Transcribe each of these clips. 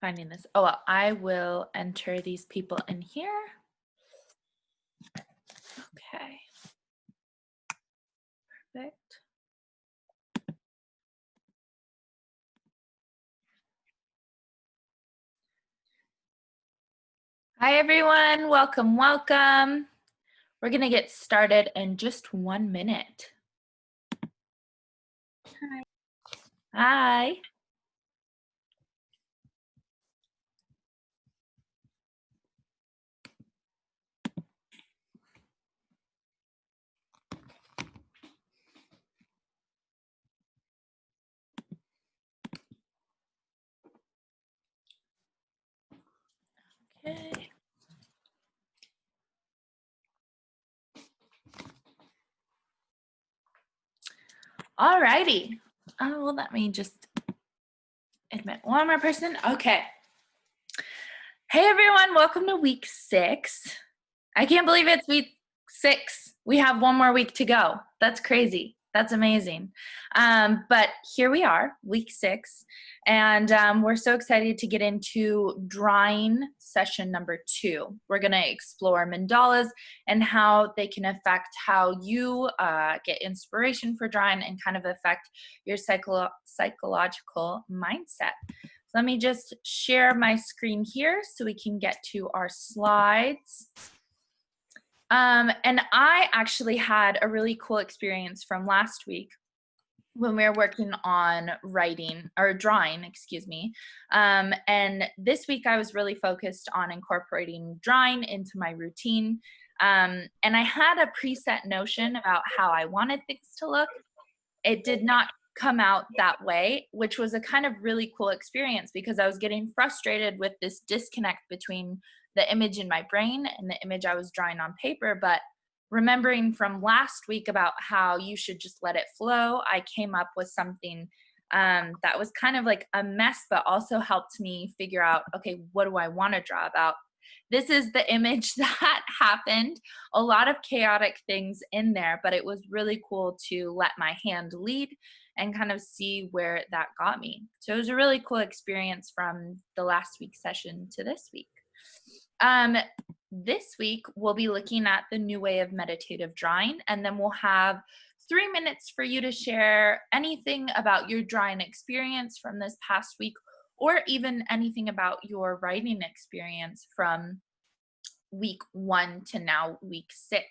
finding this. Oh, well, I will enter these people in here. Okay. Perfect. Hi, everyone. Welcome, welcome. We're going to get started in just 1 minute. Hi. Hi. Okay. All righty. Oh, well, let me just admit one more person. Okay. Hey, everyone. Welcome to week 6. I can't believe it's week 6. We have 1 more week to go. That's crazy. That's amazing. But here we are, week 6, and we're so excited to get into drawing session number 2. We're going to explore mandalas and how they can affect how you get inspiration for drawing and kind of affect your psychological mindset. So let me just share my screen here so we can get to our slides. And I actually had a really cool experience from last week when we were working on writing or drawing, excuse me. And this week I was really focused on incorporating drawing into my routine. And I had a preset notion about how I wanted things to look. It did not come out that way, which was a kind of really cool experience because I was getting frustrated with this disconnect between the image in my brain and the image I was drawing on paper. But remembering from last week about how you should just let it flow, I came up with something that was kind of like a mess, but also helped me figure out, okay, what do I want to draw about? This is the image that happened. A lot of chaotic things in there, but it was really cool to let my hand lead and kind of see where that got me. So it was a really cool experience from the last week's session to this week. This week, we'll be looking at the new way of meditative drawing, and then we'll have 3 minutes for you to share anything about your drawing experience from this past week, or even anything about your writing experience from week 1 to now week 6.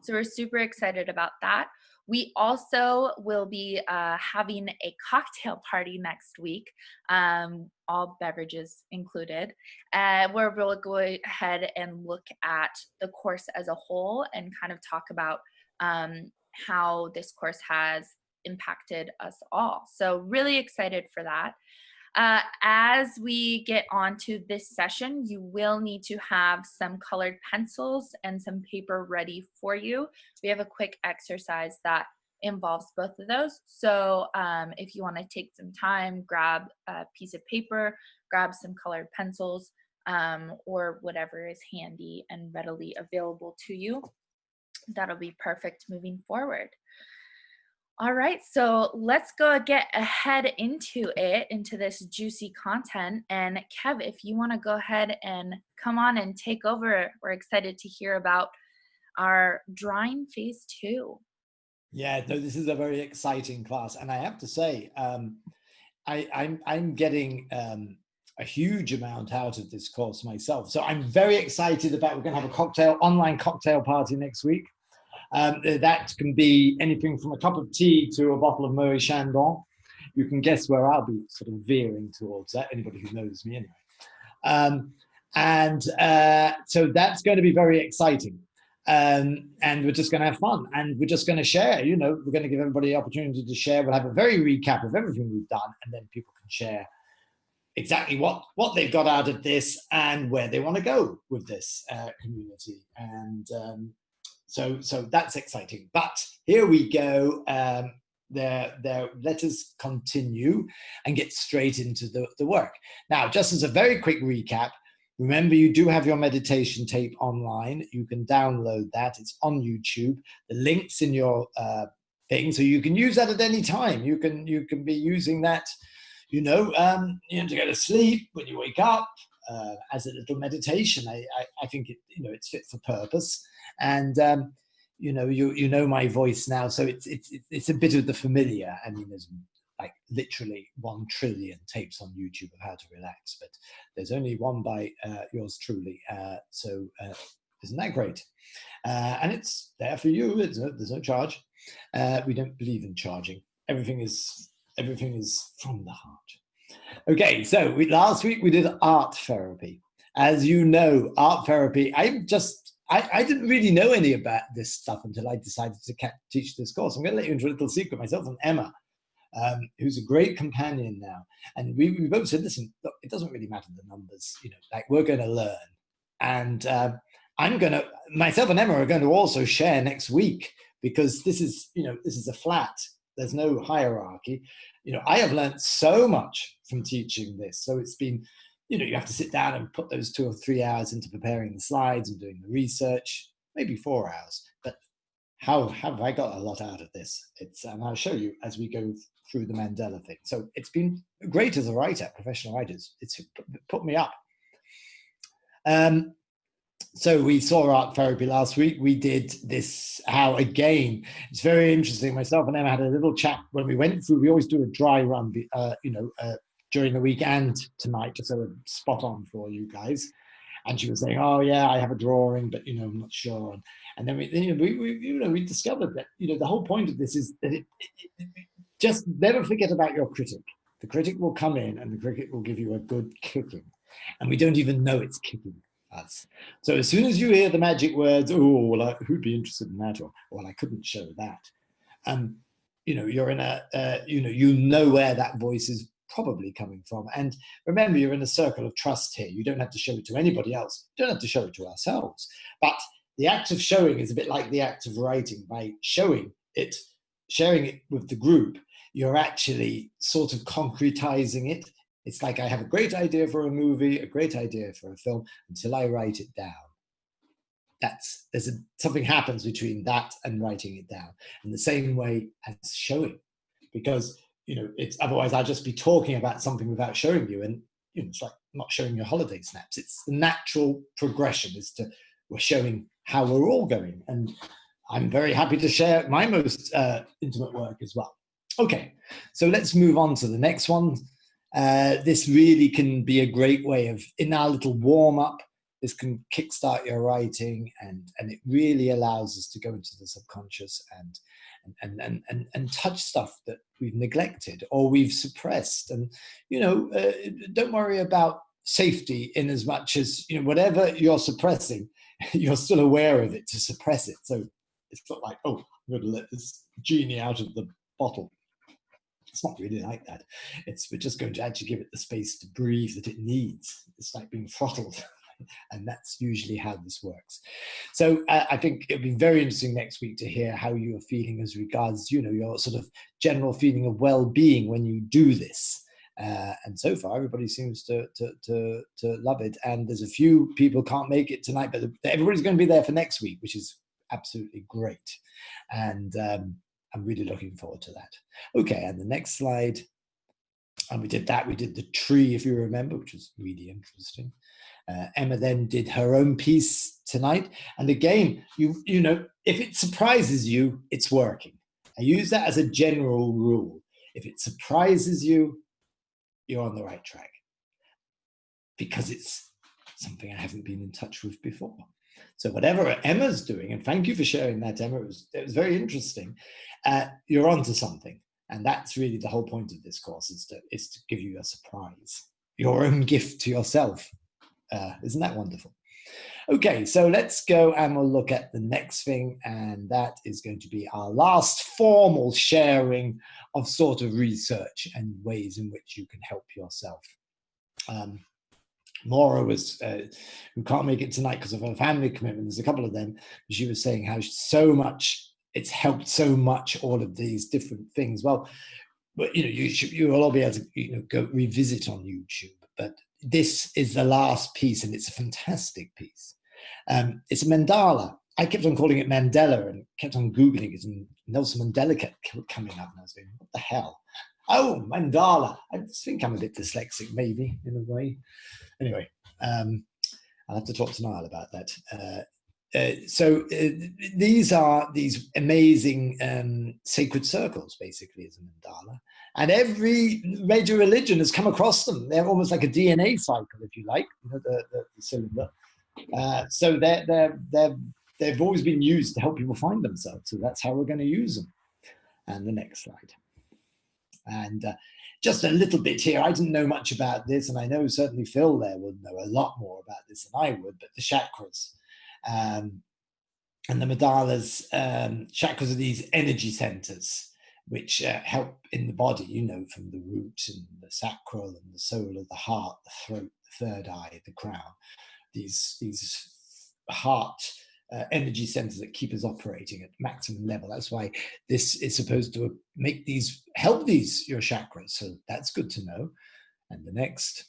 So we're super excited about that. We also will be having a cocktail party next week, all beverages included, where we'll go ahead and look at the course as a whole and kind of talk about how this course has impacted us all. So really excited for that. As we get on to this session, you will need to have some colored pencils and some paper ready for you. We have a quick exercise that involves both of those. So if you want to take some time, grab a piece of paper, grab some colored pencils, or whatever is handy and readily available to you. That'll be perfect moving forward. All right, so let's get ahead into this juicy content. And Kev, if you want to go ahead and come on and take over, we're excited to hear about our drawing phase 2. Yeah, no, this is a very exciting class, and I have to say, I'm getting a huge amount out of this course myself. So I'm very excited about. We're going to have a online cocktail party next week. That can be anything from a cup of tea to a bottle of Moet Chandon. You can guess where I'll be sort of veering towards that, anybody who knows me anyway. So that's going to be very exciting. And we're just going to have fun, and we're just going to share, we're going to give everybody the opportunity to share. We'll have a very recap of everything we've done, and then people can share exactly what they've got out of this and where they want to go with this community. And so that's exciting. But here we go. Let us continue and get straight into the work. Now, just as a very quick recap, remember you do have your meditation tape online. You can download that. It's on YouTube. The link's in your thing, so you can use that at any time. You can be using that, to go to sleep when you wake up, as a little meditation. I think it's fit for purpose. And my voice now, so it's a bit of the familiar. I mean, there's like literally 1 trillion tapes on YouTube of how to relax, but there's only one by yours truly. So isn't that great? And it's there for you. There's no charge. We don't believe in charging. Everything is from the heart. Okay, so last week we did art therapy. As you know, art therapy, I didn't really know any about this stuff until I decided to teach this course. I'm going to let you into a little secret. Myself and Emma, who's a great companion now, and we both said, listen, look, it doesn't really matter the numbers, like we're going to learn. And myself and Emma are going to also share next week, because this is a flat. There's no hierarchy. I have learned so much from teaching this. So it's been, you have to sit down and put those 2 or 3 hours into preparing the slides and doing the research, maybe 4 hours. But how have I got a lot out of this? And I'll show you as we go through the Mandala thing. So it's been great as a writer, professional writers. It's put me up. So we saw art therapy last week. We did this, again, it's very interesting. Myself and Emma had a little chat when we went through. We always do a dry run, during the week and tonight, just so we're spot on for you guys. And she was saying, oh yeah, I have a drawing, but I'm not sure. And then we discovered that the whole point of this is that it just never forget about your critic. The critic will come in and the critic will give you a good kicking, and we don't even know it's kicking us. So as soon as you hear the magic words, who'd be interested in that, or well, I couldn't show that, you're in a where that voice is probably coming from. And remember, you're in a circle of trust here. You don't have to show it to anybody else. You don't have to show it to ourselves. But the act of showing is a bit like the act of writing. By sharing it with the group, you're actually sort of concretizing it. It's like I have a great idea for a movie, a great idea for a film, until I write it down. Something happens between that and writing it down, in the same way as showing, because it's otherwise I'll just be talking about something without showing you, and it's like not showing your holiday snaps. It's the natural progression we're showing how we're all going, and I'm very happy to share my most intimate work as well. Okay, so let's move on to the next one. This really can be a great way of, in our little warm-up, this can kickstart your writing, and it really allows us to go into the subconscious and touch stuff that we've neglected or we've suppressed. And don't worry about safety, in as much as whatever you're suppressing, you're still aware of it to suppress it. So it's not like, oh, I'm going to let this genie out of the bottle. It's not really like that. We're just going to actually give it the space to breathe that it needs. It's like being throttled. And that's usually how this works. So I think it'll be very interesting next week to hear how you're feeling as regards, your sort of general feeling of well-being when you do this. And so far, everybody seems to love it. And there's a few people can't make it tonight, but everybody's going to be there for next week, which is absolutely great. And I'm really looking forward to that. Okay, and the next slide. And we did that. We did the tree, if you remember, which was really interesting. Emma then did her own piece tonight. And again, if it surprises you, it's working. I use that as a general rule. If it surprises you, you're on the right track, because it's something I haven't been in touch with before. So whatever Emma's doing, and thank you for sharing that, Emma, it was very interesting. You're onto something. And that's really the whole point of this course, is to give you a surprise, your own gift to yourself. Isn't that wonderful? Okay, so let's go and we'll look at the next thing, and that is going to be our last formal sharing of sort of research and ways in which you can help yourself. Maura was, who can't make it tonight because of her family commitment, there's a couple of them, she was saying how it's helped so much, all of these different things. Well, but you will all be able to go revisit on YouTube, but this is the last piece, and it's a fantastic piece. It's a mandala. I kept on calling it Mandela and kept on Googling it, and Nelson Mandela kept coming up, and I was going, what the hell? Oh, mandala. I think I'm a bit dyslexic, maybe, in a way. Anyway, I'll have to talk to Niall about that. These are these amazing sacred circles, basically, as a mandala. And every major religion has come across them. They're almost like a DNA cycle, if you like, the cylinder. So they've always been used to help people find themselves. So that's how we're going to use them. And the next slide. And just a little bit here. I didn't know much about this, and I know certainly Phil there would know a lot more about this than I would, but the chakras. And the Mandalas, chakras are these energy centers which help in the body, from the root and the sacral and the soul of the heart, the throat, the third eye, the crown. These heart energy centers that keep us operating at maximum level. That's why this is supposed to help your chakras. So that's good to know. And the next.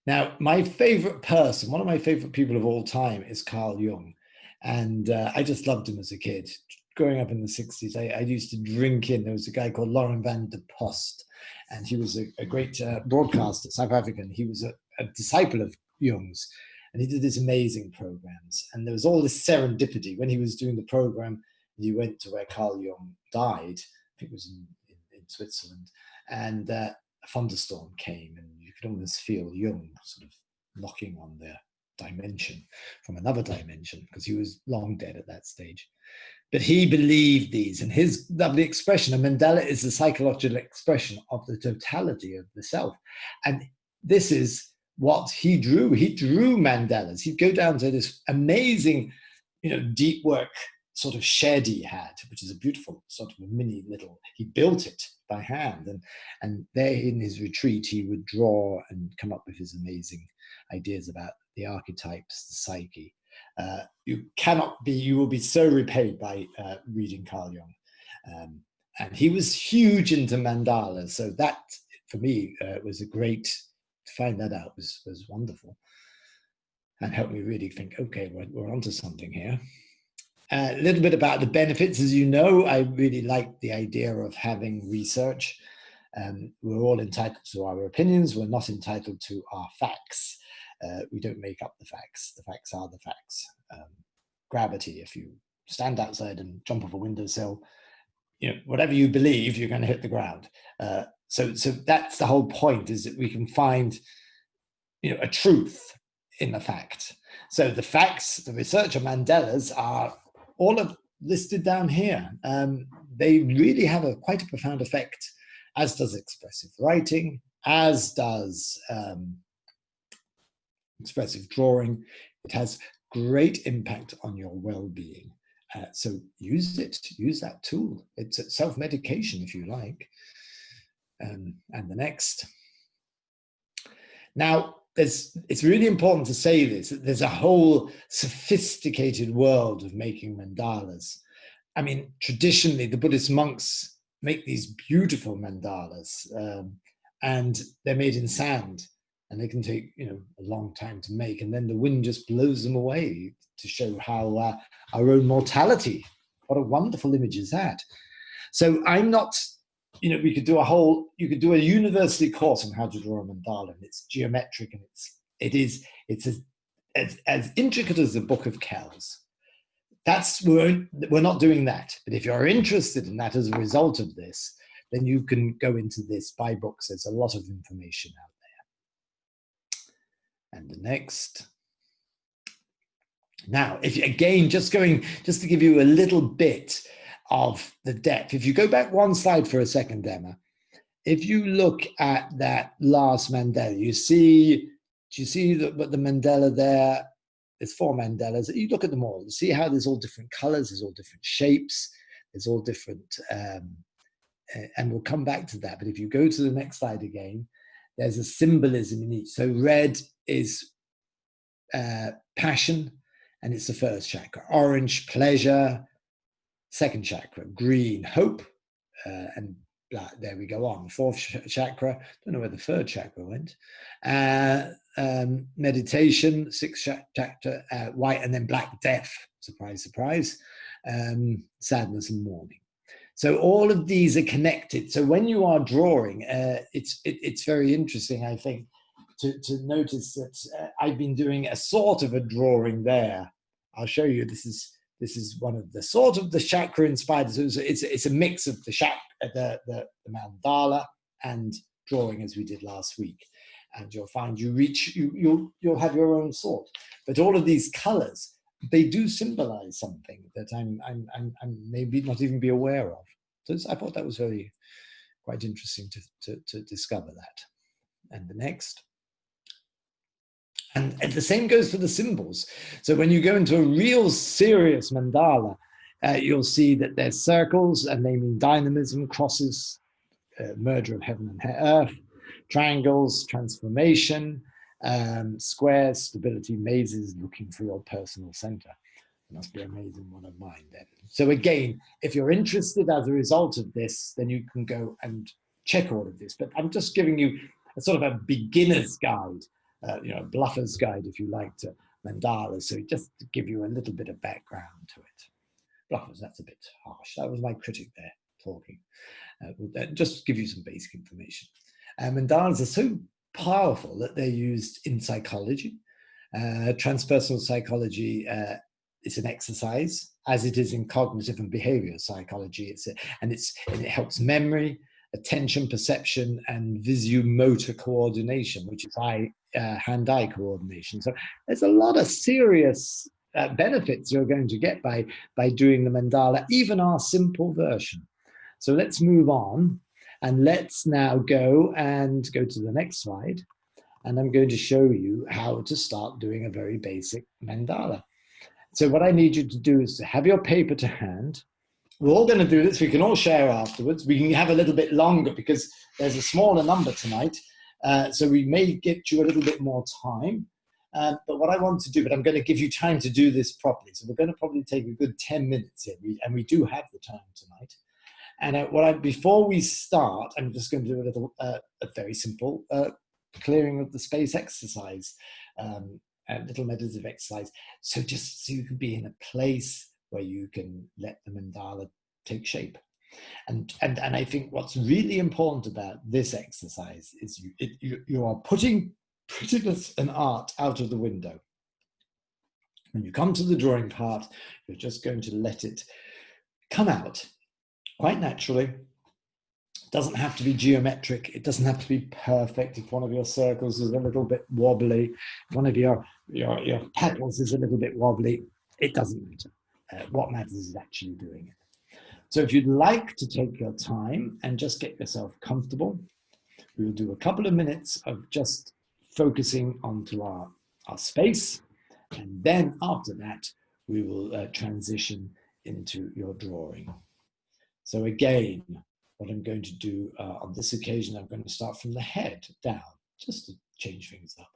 Now, my favorite person, one of my favorite people of all time, is Carl Jung. And I just loved him as a kid. Growing up in the 60s, I used to drink in. There was a guy called Laurent van der Post, and he was a great broadcaster, South African. He was a disciple of Jung's, and he did these amazing programs. And there was all this serendipity. When he was doing the program, he went to where Carl Jung died. I think it was in Switzerland. And a thunderstorm came, and you could almost feel Jung sort of knocking on the dimension from another dimension, because he was long dead at that stage. But he believed these, and his lovely expression, a mandala is the psychological expression of the totality of the self. And this is what he drew. He drew mandalas. He'd go down to this amazing, deep work sort of shed he had, which is a beautiful sort of a mini little, he built it by hand. And there in his retreat, he would draw and come up with his amazing ideas about the archetypes, the psyche. You will be so repaid by reading Carl Jung. And he was huge into mandalas. So that, for me, was a great, to find that out was wonderful. And helped me really think, okay, we're onto something here. A little bit about the benefits. As you know, I really like the idea of having research. We're all entitled to our opinions. We're not entitled to our facts. We don't make up the facts. The facts are the facts. Gravity, if you stand outside and jump off a windowsill, whatever you believe, you're going to hit the ground. So that's the whole point, is that we can find, a truth in the fact. So the facts, the research of Mandalas are all listed down here. They really have quite a profound effect, as does expressive writing, as does expressive drawing. It has great impact on your well-being. So use that tool. It's a self-medication, if you like. And the next. Now, it's really important to say this, that there's a whole sophisticated world of making mandalas. I mean, traditionally, the Buddhist monks make these beautiful mandalas, and they're made in sand, and they can take, a long time to make, and then the wind just blows them away to show how our own mortality, what a wonderful image is that. So I'm not, you could do a university course on how to draw a mandala, and it's geometric, and it's as intricate as the Book of Kells. We're not doing that. But if you're interested in that as a result of this, then you can go into this, buy books. There's a lot of information out there. And the next. Now, just to give you a little bit of the depth. If you go back one slide for a second, Emma, if you look at that last mandala, do you see the mandala there? There's 4 mandalas. You look at them all. You see how there's all different colors, there's all different shapes, there's all different, and we'll come back to that. But if you go to the next slide again, there's a symbolism in each. So red is passion, and it's the first chakra. Orange, pleasure. Second chakra, green, hope, and black. There we go on. Fourth chakra, don't know where the third chakra went. Meditation, sixth chakra, white, and then black, death. Surprise, surprise. Sadness and mourning. So all of these are connected. So when you are drawing, it's very interesting, I think, to notice that I've been doing a sort of a drawing there. I'll show you. This is one of the sort of the chakra inspired. So it's a mix of the mandala and drawing as we did last week. And you'll find you'll have your own sort. But all of these colors, they do symbolize something that I'm maybe not even be aware of. So I thought that was quite interesting to discover that. And the next. And the same goes for the symbols. So when you go into a real serious mandala, you'll see that there's circles, and they mean dynamism, crosses, merger of heaven and earth, triangles, transformation, squares, stability, mazes, looking for your personal center. It must be amazing one of mine then. So again, if you're interested as a result of this, then you can go and check all of this. But I'm just giving you a sort of a beginner's guide, a bluffer's guide, if you like, to mandalas. So just to give you a little bit of background to it. Bluffers, that's a bit harsh. That was my critic there talking. Just give you some basic information. Mandalas are so powerful that they're used in psychology. Transpersonal psychology is an exercise, as it is in cognitive and behavioral psychology. It helps memory, attention, perception, and visuomotor coordination, which is hand-eye coordination. So there's a lot of serious benefits you're going to get by doing the mandala, even our simple version. So let's move on, and let's now go to the next slide. And I'm going to show you how to start doing a very basic mandala. So what I need you to do is to have your paper to hand. We're all going to do this. We can all share afterwards. We can have a little bit longer because there's a smaller number tonight. So we may get you a little bit more time. But what I want to do, but I'm going to give you time to do this properly. So we're going to probably take a good 10 minutes here. And we do have the time tonight. And before we start, I'm just going to do a very simple clearing of the space exercise, a little meditative exercise. So just so you can be in a place where you can let the mandala take shape. And I think what's really important about this exercise is you are putting prettiness and art out of the window. When you come to the drawing part, you're just going to let it come out quite naturally. It doesn't have to be geometric. It doesn't have to be perfect. If one of your circles is a little bit wobbly, if one of your petals is a little bit wobbly, it doesn't matter. What matters is actually doing it. So if you'd like to take your time and just get yourself comfortable, we will do a couple of minutes of just focusing onto our space. And then after that, we will transition into your drawing. So again, what I'm going to do on this occasion, I'm going to start from the head down, just to change things up.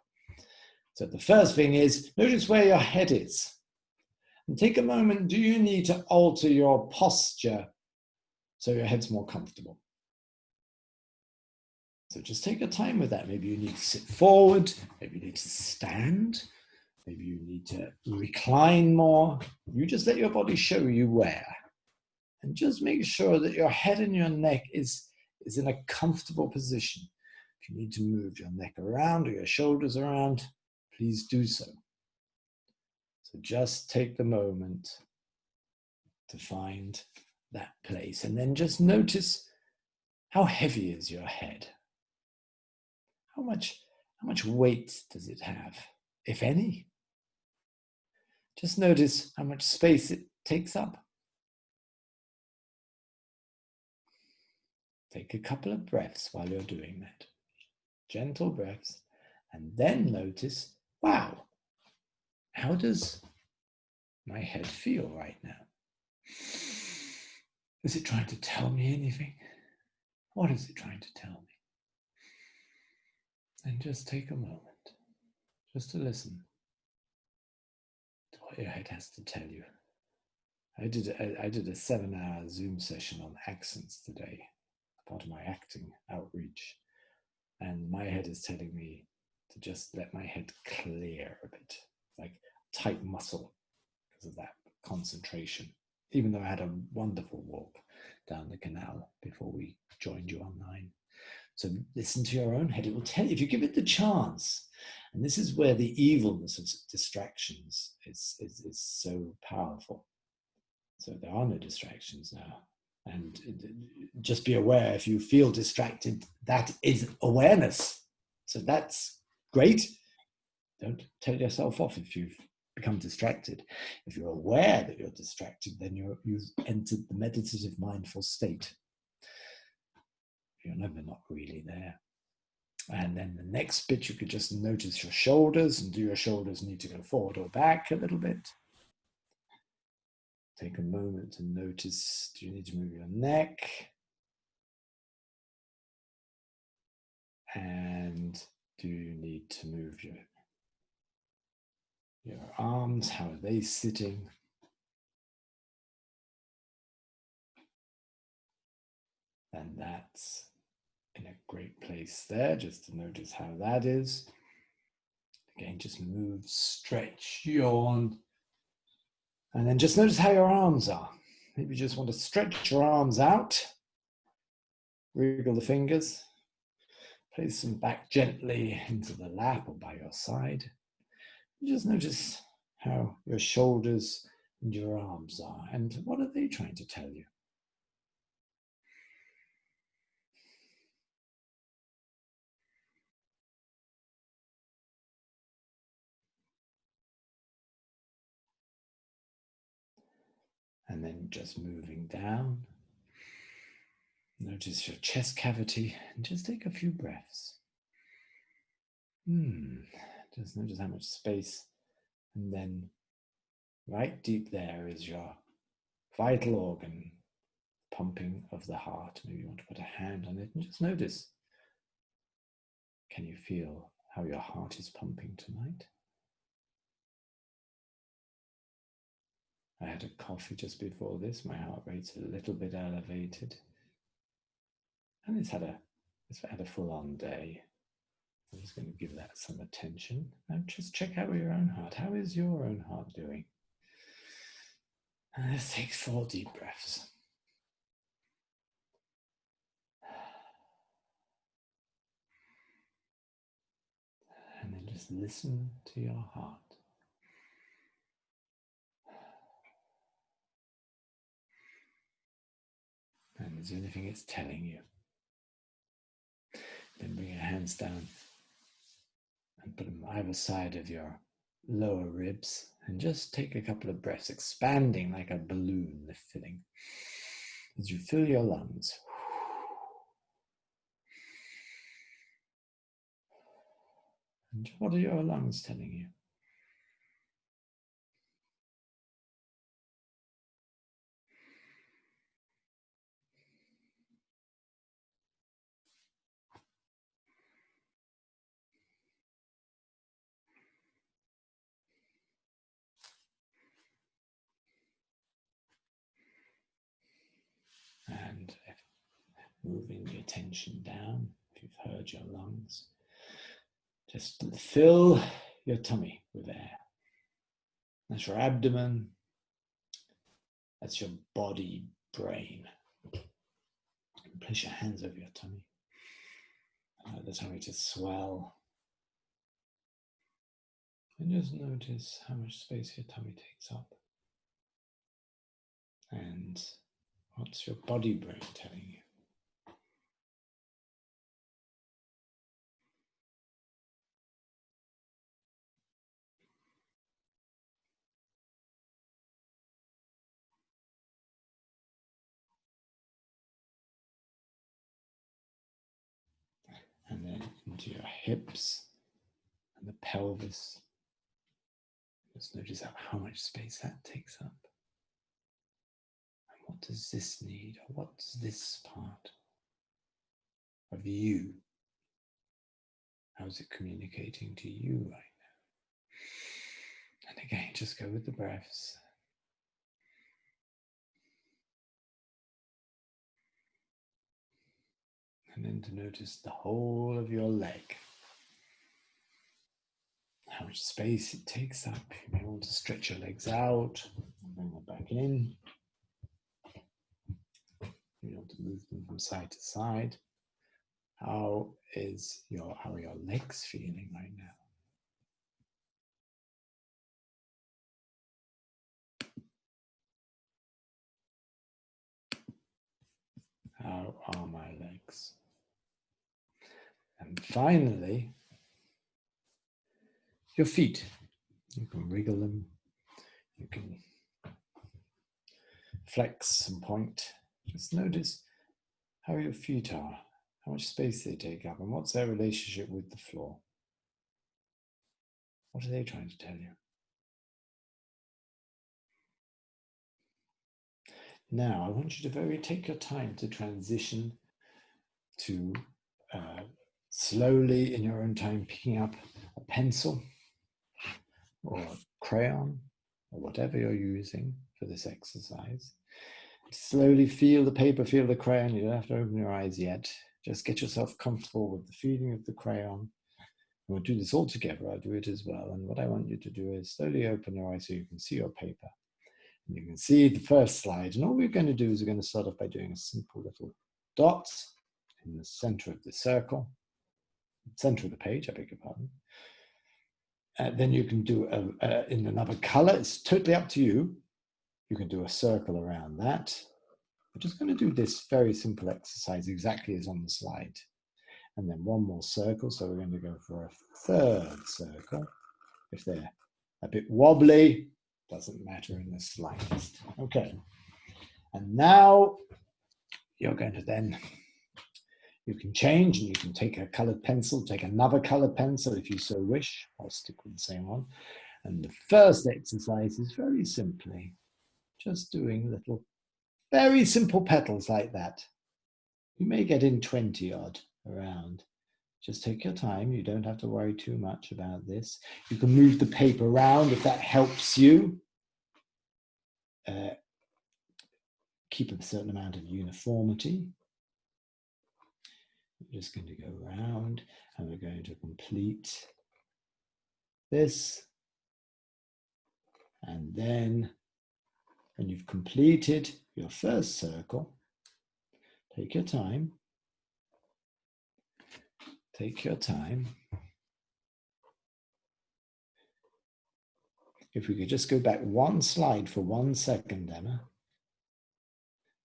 So the first thing is, notice where your head is. And take a moment, do you need to alter your posture so your head's more comfortable? So just take your time with that. Maybe you need to sit forward, maybe you need to stand, maybe you need to recline more. You just let your body show you where. And just make sure that your head and your neck is in a comfortable position. If you need to move your neck around or your shoulders around, please do so. So just take the moment to find that place. And then just notice, how heavy is your head? How much weight does it have, if any? Just notice how much space it takes up. Take a couple of breaths while you're doing that. Gentle breaths. And then notice, wow, how does my head feel right now? Is it trying to tell me anything? What is it trying to tell me? And just take a moment, just to listen to what your head has to tell you. I did a 7-hour Zoom session on accents today, part of my acting outreach. And my head is telling me to just let my head clear a bit, like tight muscle because of that concentration, even though I had a wonderful walk. down the canal before we joined you online. So listen to your own head. It will tell you, if you give it the chance. And this is where the evilness of distractions is so powerful. So there are no distractions now. And just be aware, if you feel distracted, that is awareness. So that's great. Don't tell yourself off if you've become distracted. If you're aware that you're distracted, then you've entered the meditative mindful state. You're never not really there. And then the next bit, you could just notice your shoulders, and do your shoulders need to go forward or back a little bit? Take a moment to notice, do you need to move your neck? And do you need to move your arms? How are they sitting? And that's in a great place there, just to notice how that is. Again, just move, stretch, yawn. And then just notice how your arms are. Maybe you just want to stretch your arms out. Wriggle the fingers. Place them back gently into the lap or by your side. Just notice how your shoulders and your arms are. And what are they trying to tell you? And then just moving down. Notice your chest cavity and just take a few breaths. Just notice how much space. And then right deep there is your vital organ, pumping of the heart. Maybe you want to put a hand on it and just notice. Can you feel how your heart is pumping tonight? I had a coffee just before this. My heart rate's a little bit elevated. And it's had a full-on day. I'm just going to give that some attention. And just check out your own heart. How is your own heart doing? And let's take 4 deep breaths. And then just listen to your heart. And is there anything it's telling you? Then bring your hands down and put them either side of your lower ribs and just take a couple of breaths, expanding like a balloon, filling. As you fill your lungs. And what are your lungs telling you? And moving the attention down, if you've heard your lungs, just fill your tummy with air. That's your abdomen. That's your body, brain. Place your hands over your tummy. Allow the tummy to swell. And just notice how much space your tummy takes up. And what's your body brain telling you? And then into your hips and the pelvis. Just notice how much space that takes up. And what does this need? Or what's this part of you? How's it communicating to you right now? And again, just go with the breaths. And then to notice the whole of your leg. How much space it takes up. You may want to stretch your legs out and bring them back in. You want to move them from side to side. How are your legs feeling right now? How are my legs? And finally, your feet. You can wriggle them. You can flex and point. Just notice how your feet are, how much space they take up, and what's their relationship with the floor. What are they trying to tell you? Now, I want you to take your time to transition to slowly, in your own time, picking up a pencil or a crayon or whatever you're using for this exercise. Slowly feel the paper, feel the crayon. You don't have to open your eyes yet. Just get yourself comfortable with the feeling of the crayon. We'll do this all together. I'll do it as well. And what I want you to do is slowly open your eyes so you can see your paper. And you can see the first slide. And all we're going to do is we're going to start off by doing a simple little dot in the center of the circle, center of the page, I beg your pardon. Then you can do in another color. It's totally up to you. You can do a circle around that. We're just going to do this very simple exercise exactly as on the slide. And then one more circle. So we're going to go for a third circle. If they're a bit wobbly, doesn't matter in the slightest. Okay. And now you're going to then, you can change and you can take a colored pencil, take another colored pencil if you so wish. I'll stick with the same one. And the first exercise is very simply just doing little, very simple petals like that. You may get in 20 odd around. Just take your time. You don't have to worry too much about this. You can move the paper around if that helps you. Keep a certain amount of uniformity. We're just going to go around and we're going to complete this. And then when you've completed your first circle, take your time. Take your time. If we could just go back one slide for 1 second, Emma.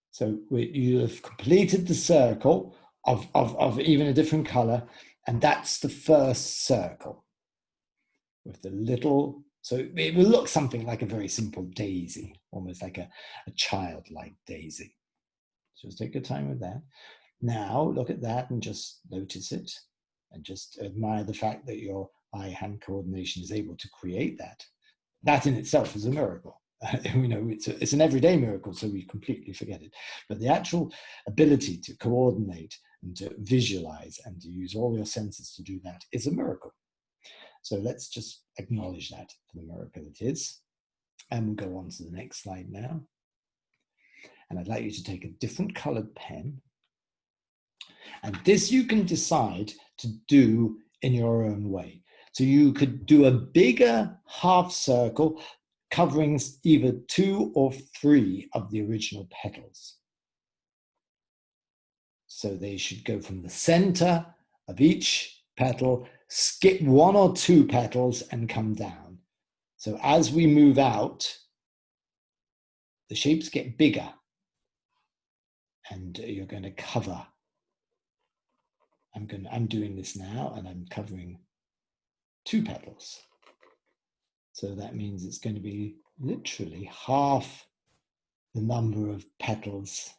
So you have completed the circle of even a different color, and that's the first circle with the little, so it will look something like a very simple daisy, almost like a childlike daisy. So just take your time with that. Now look at that and just notice it and just admire the fact that your eye-hand coordination is able to create that. That in itself is a miracle. We know it's an everyday miracle, so we completely forget it. But the actual ability to coordinate and to visualize and to use all your senses to do that is a miracle. So let's just acknowledge that for the miracle it is. And we'll go on to the next slide now. And I'd like you to take a different colored pen. And this you can decide to do in your own way. So you could do a bigger half circle covering either 2 or 3 of the original petals. So they should go from the center of each petal, skip 1 or 2 petals and come down. So as we move out, the shapes get bigger and you're going to cover. I'm doing this now and I'm covering 2 petals. So that means it's going to be literally half the number of petals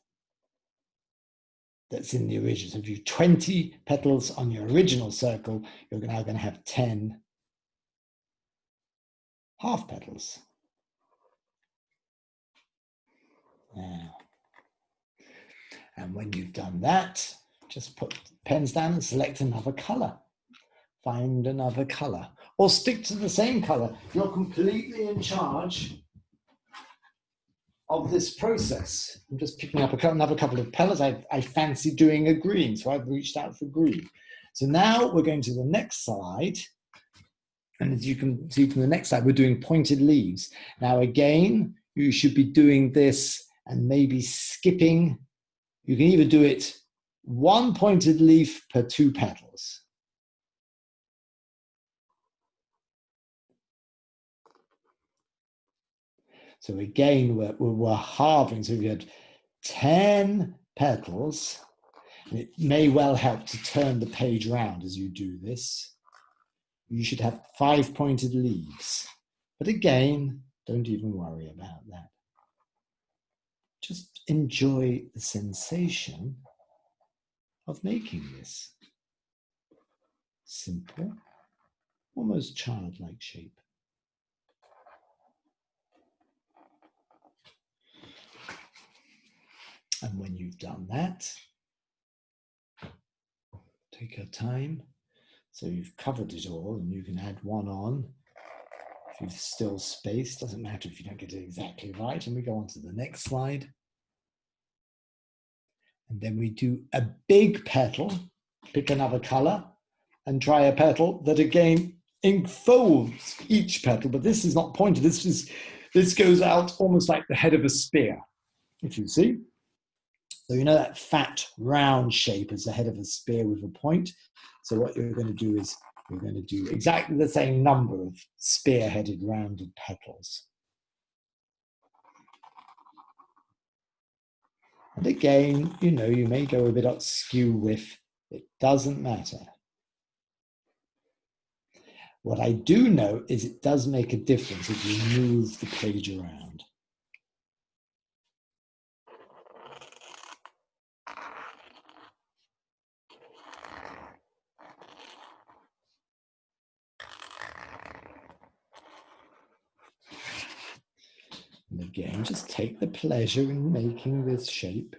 that's in the original. So if you have 20 petals on your original circle, you're now going to have 10 half petals. Now, and when you've done that, just put pens down and select another color. Find another color or stick to the same color. You're completely in charge of this process. I'm just picking up another couple of colors. I fancy doing a green, so I've reached out for green. So now we're going to the next slide. And as you can see from the next slide, we're doing pointed leaves. Now again, you should be doing this and maybe skipping You can either do it one pointed leaf per 2 petals. So again, we're halving. So if you had 10 petals, and it may well help to turn the page around as you do this. You should have 5 pointed leaves. But again, don't even worry about that. Just enjoy the sensation of making this simple, almost childlike shape. And when you've done that, take your time. So you've covered it all, and you can add one on. If you've still space, doesn't matter if you don't get it exactly right. And we go on to the next slide. And then we do a big petal, pick another color, and try a petal that again enfolds each petal. But this is not pointed. This goes out almost like the head of a spear, if you see. So you know that fat, round shape is the head of a spear with a point. So what you're going to do is you're going to do exactly the same number of spear-headed, rounded petals. And again, you know, you may go a bit askew with, it doesn't matter. What I do know is it does make a difference if you move the page around. And again, just take the pleasure in making this shape.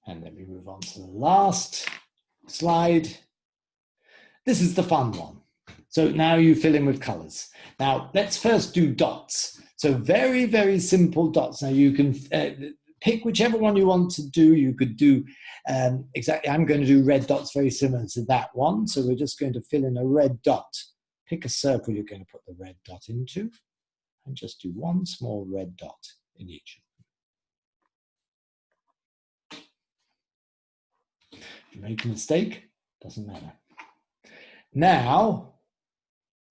And then we move on to the last slide. This is the fun one. So now you fill in with colors. Now let's first do dots. So very, very simple dots. Now you can pick whichever one you want to do. You could do exactly, I'm going to do red dots very similar to that one. So we're just going to fill in a red dot. Pick a circle you're going to put the red dot into and just do one small red dot in each. If you make a mistake, doesn't matter. Now,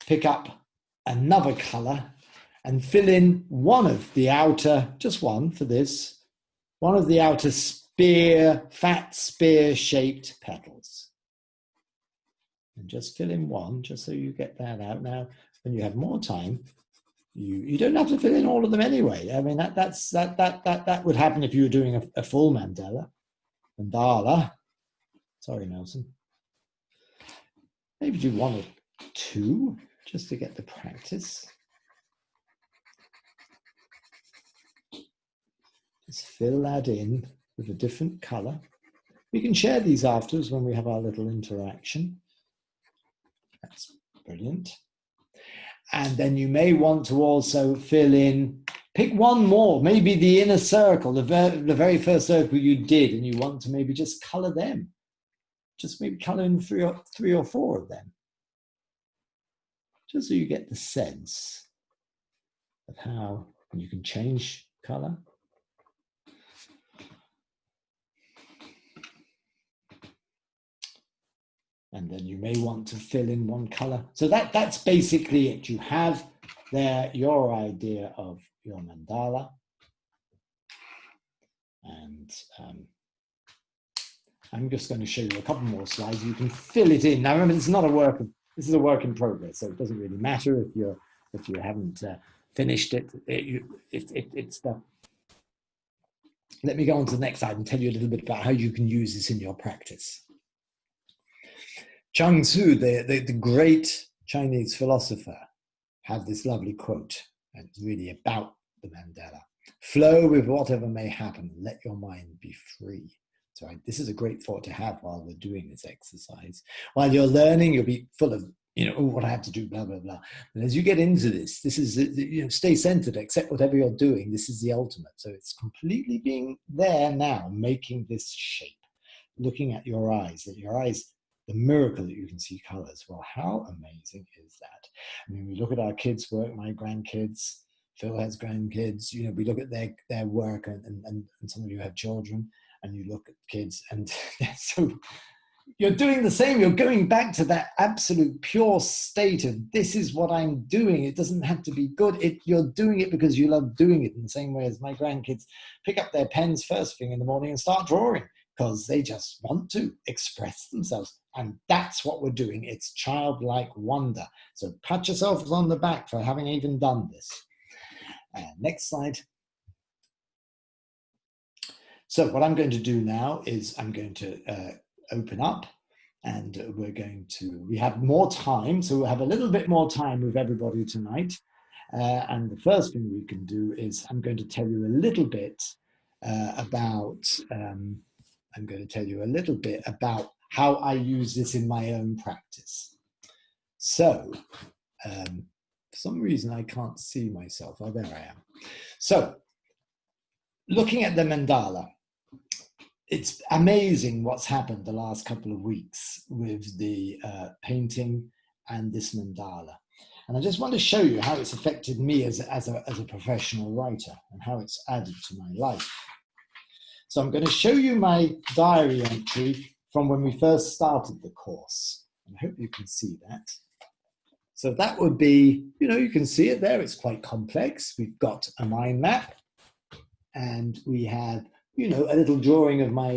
pick up another color and fill in one of the outer, just one for this, one of the outer spear, fat spear-shaped petals. And just fill in one, just so you get that out. Now, when you have more time, you don't have to fill in all of them anyway. I mean, that would happen if you were doing a full mandala. Sorry, Nelson. Maybe do one or two, just to get the practice. Just fill that in with a different color. We can share these afterwards when we have our little interaction. That's brilliant. And then you may want to also fill in, pick one more, maybe the inner circle, the very first circle you did, and you want to maybe just color them. Just maybe color in three or four of them. Just so you get the sense of how you can change color. And then you may want to fill in one color. So that's basically it. You have there your idea of your mandala. And I'm just going to show you a couple more slides. You can fill it in. Now remember, this is a work in progress, so it doesn't really matter if you haven't finished it. It's the. Let me go on to the next slide and tell you a little bit about how you can use this in your practice. Zhang Zu, the great Chinese philosopher, had this lovely quote, and it's really about the mandala. Flow with whatever may happen. Let your mind be free. So this is a great thought to have while we're doing this exercise. While you're learning, you'll be full of, oh, what I have to do, blah, blah, blah. And as you get into this, this is, stay centered, accept whatever you're doing. This is the ultimate. So it's completely being there now, making this shape, looking at your eyes, that your eyes, the miracle that you can see colors. Well, how amazing is that? I mean, we look at our kids' work, my grandkids, Phil has grandkids, you know, we look at their work, and some of you have children, and you look at kids, and so you're doing the same. You're going back to that absolute pure state of, this is what I'm doing. It doesn't have to be good. You're doing it because you love doing it, in the same way as my grandkids pick up their pens first thing in the morning and start drawing because they just want to express themselves. And that's what we're doing. It's childlike wonder. So pat yourselves on the back for having even done this. Next slide. So what I'm going to do now is I'm going to open up, and we have more time, so we'll have a little bit more time with everybody tonight. And the first thing we can do is I'm going to tell you a little bit about how I use this in my own practice. So for some reason I can't see myself. Oh, there I am. So looking at the mandala, it's amazing what's happened the last couple of weeks with the painting and this mandala. And I just want to show you how it's affected me as a professional writer and how it's added to my life. So I'm going to show you my diary entry from when we first started the course. And I hope you can see that. So that would be, you can see it there. It's quite complex. We've got a mind map, and we have, a little drawing of my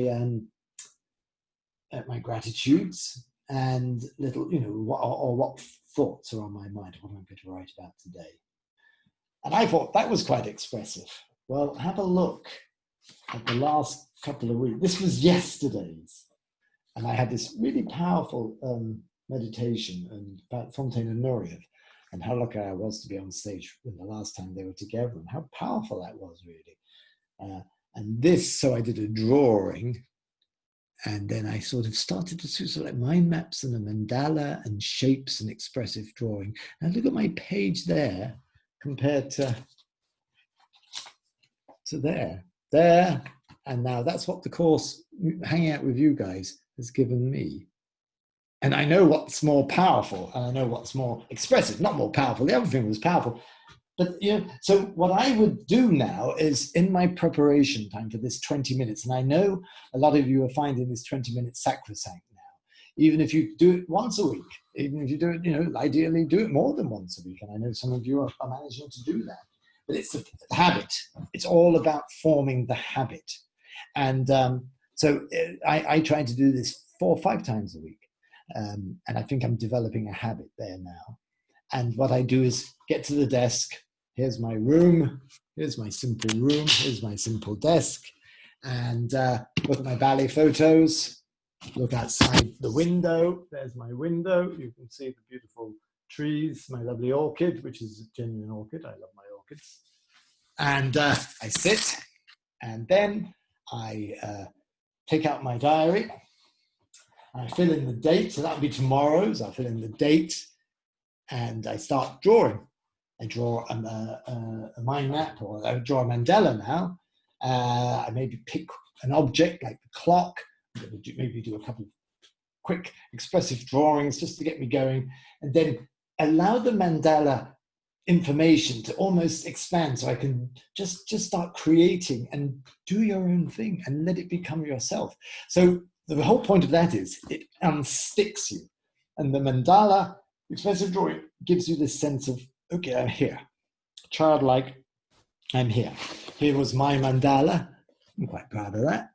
my gratitudes, and little, what thoughts are on my mind, what I'm going to write about today. And I thought that was quite expressive. Well, have a look at the last couple of weeks. This was yesterday's, and I had this really powerful meditation about Fontaine and Nureyev, and how lucky I was to be on stage when the last time they were together, and how powerful that was, really. And this, so I did a drawing, and then I sort of started to do sort of like mind maps and a mandala and shapes and expressive drawing. And look at my page there compared to there. And now that's what the course, hanging out with you guys, has given me. And I know what's more powerful, and I know what's more expressive. Not more powerful, the other thing was powerful. But, so what I would do now is, in my preparation time for this 20 minutes, and I know a lot of you are finding this 20 minutes sacrosanct now, even if you do it once a week, even if you do it, ideally do it more than once a week. And I know some of you are managing to do that. But it's the habit. It's all about forming the habit. And so I try to do this 4 or 5 times a week. And I think I'm developing a habit there now. And what I do is get to the desk. Here's my room. Here's my simple room. Here's my simple desk. And look at my ballet photos. Look outside the window. There's my window. You can see the beautiful trees, my lovely orchid, which is a genuine orchid. I love my orchids. And I sit, and then I take out my diary. I fill in the date. So that'll be tomorrow's. I'll fill in the date. And I start drawing. I draw a mind map, or I draw a mandala now. I maybe pick an object like the clock. I'm going to maybe do a couple of quick expressive drawings just to get me going. And then allow the mandala information to almost expand, so I can just start creating and do your own thing and let it become yourself. So the whole point of that is it unsticks you. And the mandala expressive drawing gives you this sense of, okay, I'm here. Childlike, I'm here. Here was my mandala. I'm quite proud of that.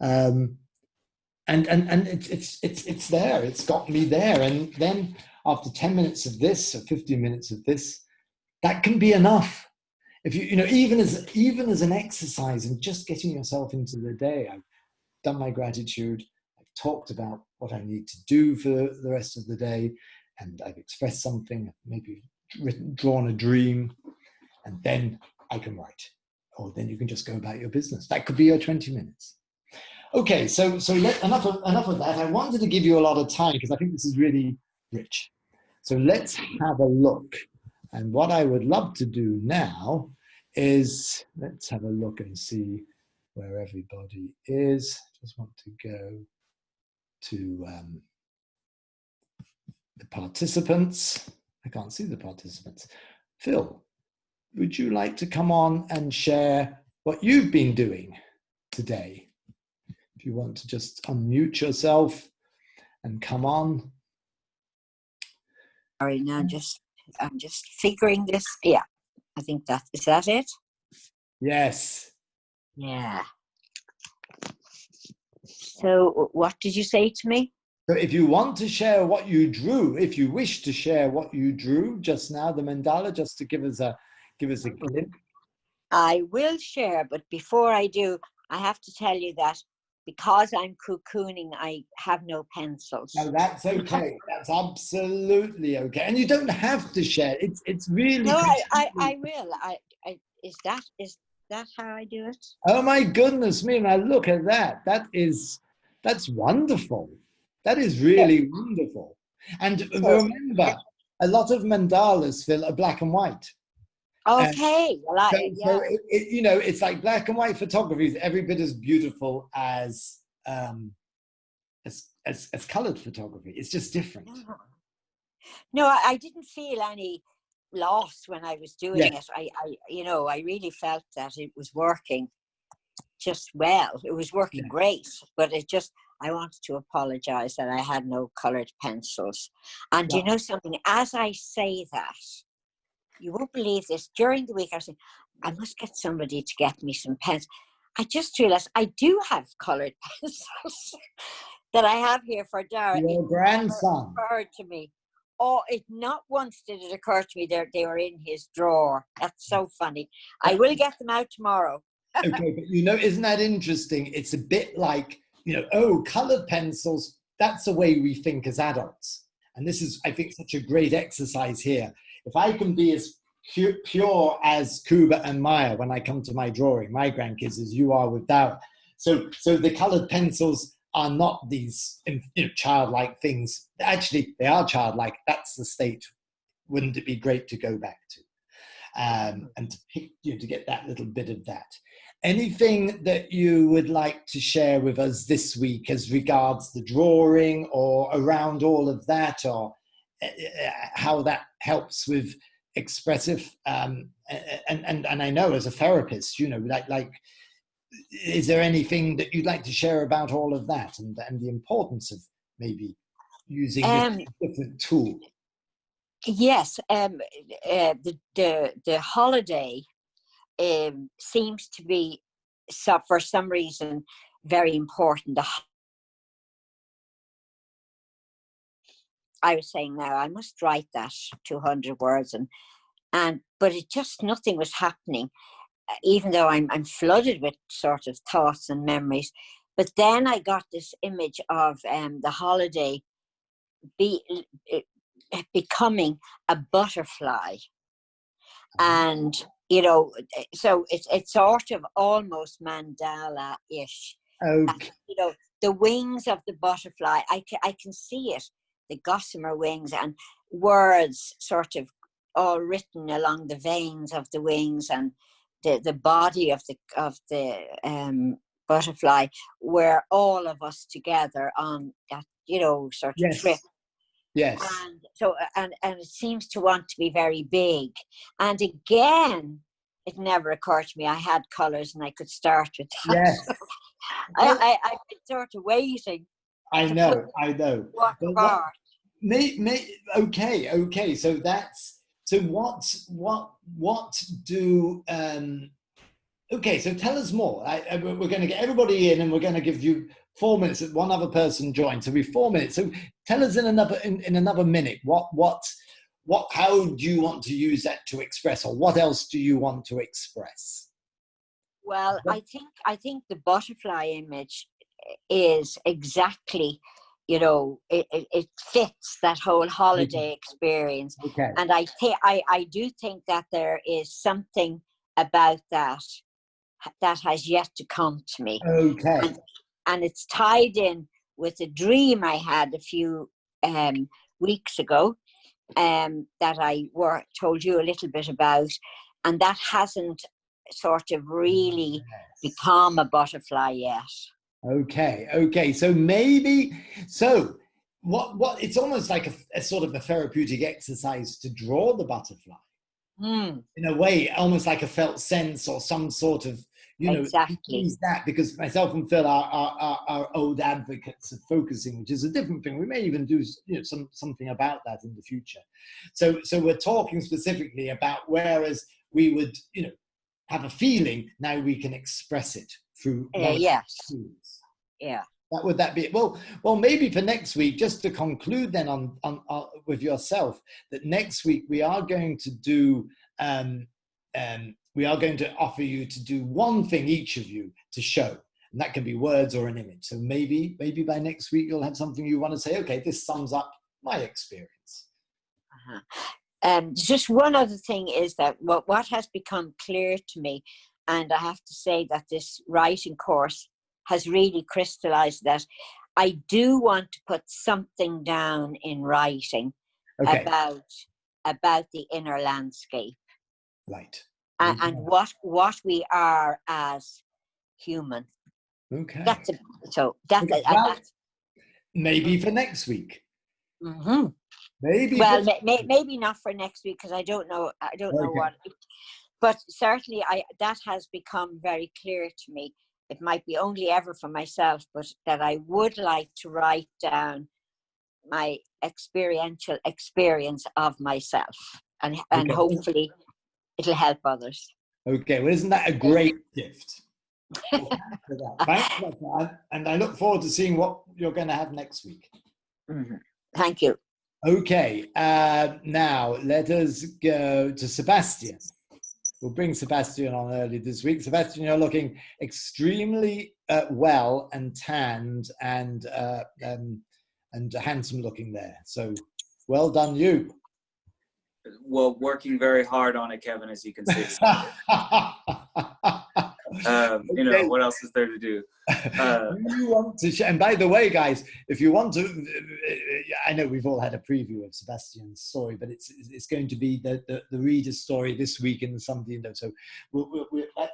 And it's there. It's got me there. And then after 10 minutes of this, or 15 minutes of this, that can be enough. If even as an exercise and just getting yourself into the day. I've done my gratitude. I've talked about what I need to do for the rest of the day. And I've expressed something, maybe drawn a dream, and then I can write. Or then you can just go about your business. That could be your 20 minutes. Okay, so enough of that. I wanted to give you a lot of time because I think this is really rich. So let's have a look. And what I would love to do now is, let's have a look and see where everybody is. Just want to go to the participants. I can't see the participants. Phil, would you like to come on and share what you've been doing today? If you want to just unmute yourself and come on. Sorry, now I'm just figuring this. Yeah, I think is that it? Yes. Yeah. So what did you say to me? So if you want to share what you drew, if you wish to share what you drew just now, the mandala, just to give us a glimpse. I will share, but before I do, I have to tell you that because I'm cocooning, I have no pencils. No, that's okay. That's absolutely okay. And you don't have to share. It's really. No, I will. Is that how I do it? Oh my goodness me! Now look at that. That's wonderful. That is really wonderful. And remember, a lot of mandalas, Phil, are black and white. Okay. So it's like black and white photography is every bit as beautiful as colored photography. It's just different. No, I didn't feel any loss when I was doing it. I really felt that it was working just well. It was working great, but I wanted to apologize that I had no colored pencils. And you know something, as I say that, you won't believe this, during the week I was saying, I must get somebody to get me some pens. I just realized I do have colored pencils that I have here for Dara. Your grandson. Never occurred to me. Oh, not once did it occur to me they were in his drawer. That's so funny. I will get them out tomorrow. Okay, but isn't that interesting? It's a bit like, colored pencils, that's the way we think as adults. And this is, I think, such a great exercise here. If I can be as pure as Kuba and Maya when I come to my drawing, my grandkids, as you are with Dara. So the colored pencils are not these childlike things. Actually, they are childlike. That's the state. Wouldn't it be great to go back to? And to pick, to get that little bit of that. Anything that you would like to share with us this week as regards the drawing or around all of that, or how that helps with expressive? And I know as a therapist, is there anything that you'd like to share about all of that and the importance of maybe using a different tool? Yes, the holiday seems to be, for some reason, very important. I was saying now I must write that 200 words, but it just nothing was happening. Even though I'm flooded with sort of thoughts and memories, but then I got this image of the holiday becoming a butterfly, and so it's sort of almost mandala-ish. Okay. The wings of the butterfly, I can see it, the gossamer wings, and words sort of all written along the veins of the wings, and the body of the butterfly. We're all of us together on that sort of trip. Yes. And so and it seems to want to be very big. And again, it never occurred to me I had colours and I could start with that. Yes. I've been sort of waiting. I know. What part? Okay. So okay, so tell us more. We're going to get everybody in, and we're going to give you 4 minutes. One other person joins, so we've 4 minutes. So tell us in another minute how do you want to use that to express, or what else do you want to express? Well, I think the butterfly image is exactly, it fits that whole holiday experience. Okay. And I do think that there is something about that has yet to come to me. Okay. And it's tied in with a dream I had a few weeks ago that I told you a little bit about, and that hasn't sort of really become a butterfly yet. Okay. So what it's almost like a sort of a therapeutic exercise to draw the butterfly. In a way, almost like a felt sense or some sort of, Exactly. use that, because myself and Phil are old advocates of focusing, which is a different thing. We may even do something about that in the future. So we're talking specifically about, whereas we would have a feeling, now we can express it through yes. tools. Yeah. Would that be it? Well, maybe for next week, just to conclude then on with yourself, that next week we are going to do, we are going to offer you to do one thing, each of you, to show. And that can be words or an image. So maybe by next week you'll have something you want to say, okay, this sums up my experience. Just one other thing is that what has become clear to me, and I have to say that this writing course has really crystallized that I do want to put something down in writing about the inner landscape. Right. And what we are as human. Okay. That's maybe for next week. Mm-hmm. Maybe. Well, maybe not for next week, because I don't know what. But certainly, that has become very clear to me. It might be only ever for myself, but that I would like to write down my experiential experience of myself, and hopefully it'll help others. Okay, well, isn't that a great gift? Thanks for that. And I look forward to seeing what you're going to have next week. Mm-hmm. Thank you. Okay, now let us go to Sebastian. We'll bring Sebastian on early this week. Sebastian, you're looking extremely well and tanned and handsome looking there. So well done, you. Well, working very hard on it, Kevin, as you can see. Okay. What else is there to do? You want to and by the way, guys, if you want to, I know we've all had a preview of Sebastian's story, but it's going to be the reader's story this week in something. So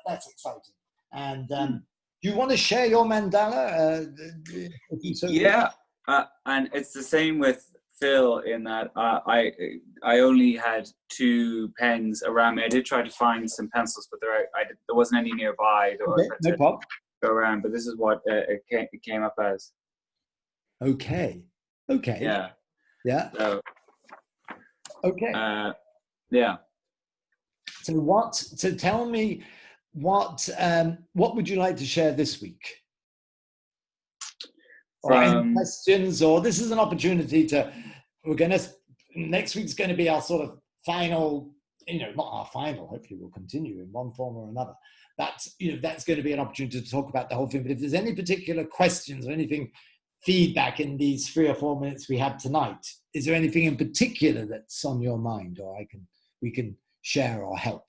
that's exciting. And do you want to share your mandala? Yeah, and it's the same with Phil in that I only had 2 pens around me. I did try to find some pencils, but there wasn't any nearby. No problem. Go around, but this is what it came up as. Okay. Yeah. So, okay. Yeah. So tell me what would you like to share this week? Or any questions? Or this is an opportunity next week's going to be our sort of final, not our final, hopefully we'll continue in one form or another. That's going to be an opportunity to talk about the whole thing. But if there's any particular questions or anything, feedback in these 3 or 4 minutes we have tonight, is there anything in particular that's on your mind, or we can share or help?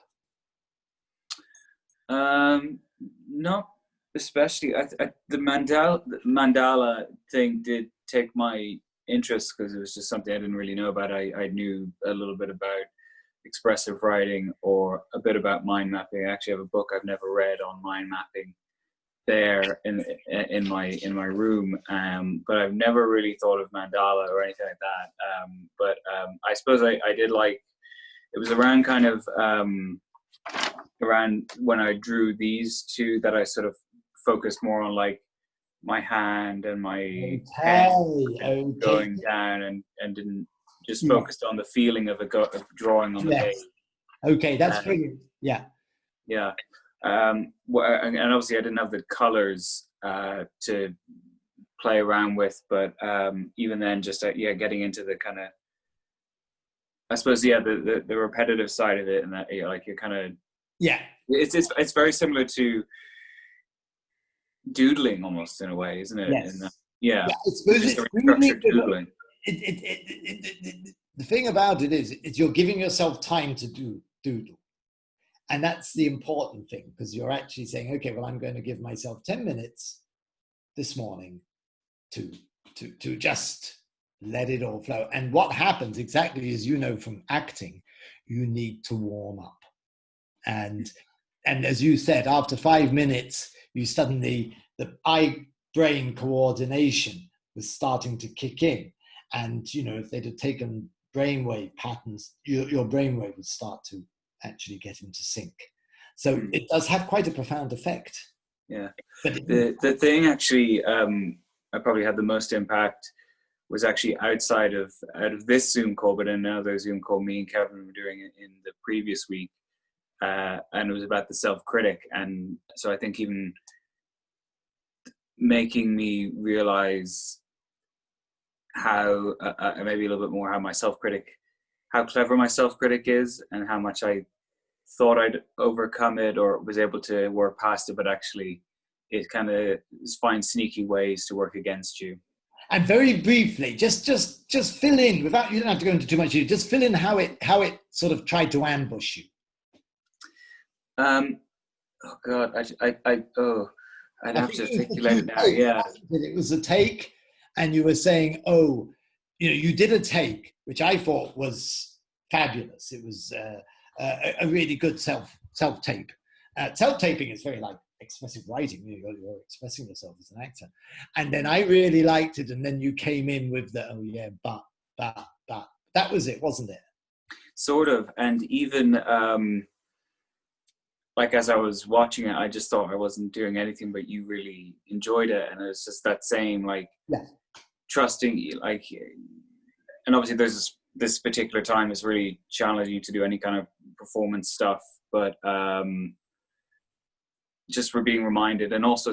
No, especially the Mandala thing did take my interest, because it was just something I didn't really know about. I knew a little bit about expressive writing or a bit about mind mapping. I actually have a book I've never read on mind mapping there in my room, but I've never really thought of mandala or anything like that. But I suppose I did like, it was around kind of around when I drew these 2 that I sort of focused more on like my hand and my head going down and didn't just focused on the feeling of drawing on the page. Okay, that's brilliant. Yeah. And obviously I didn't have the colors to play around with, but even then, just getting into the kind of, I suppose, the repetitive side of it, and that like you're kind of it's very similar to doodling almost in a way, isn't it? Yes. I suppose it's structured doodling. The thing about it is you're giving yourself time to doodle. And that's the important thing, because you're actually saying, okay, well, I'm going to give myself 10 minutes this morning to just let it all flow. And what happens exactly is, from acting, you need to warm up. And as you said, after 5 minutes, you suddenly, the eye-brain coordination was starting to kick in. And, you know, if they'd have taken brainwave patterns, your brainwave would start to actually get into sync. So it does have quite a profound effect. Yeah. But The thing actually, I probably had the most impact was actually out of this Zoom call, but another Zoom call me and Kevin were doing it in the previous week. And it was about the self-critic. And so I think even making me realize how, maybe a little bit more, how clever my self-critic is, and how much I thought I'd overcome it or was able to work past it, but actually it kind of finds sneaky ways to work against you. And very briefly, just fill in, without, you don't have to go into too much, just fill in how it sort of tried to ambush you. Oh God, I'd have to articulate it now. Yeah. It was a take, and you were saying, oh, you know, you did a take, which I thought was fabulous. It was a really good self-tape. Self-taping is very like expressive writing. You're expressing yourself as an actor. And then I really liked it. And then you came in with the, oh yeah, but. That was it, wasn't it? Sort of. And even like as I was watching it, I just thought I wasn't doing anything, but you really enjoyed it. And it's just that same, like, trusting, like, and obviously there's this particular time is really challenging to do any kind of performance stuff, but just for being reminded, and also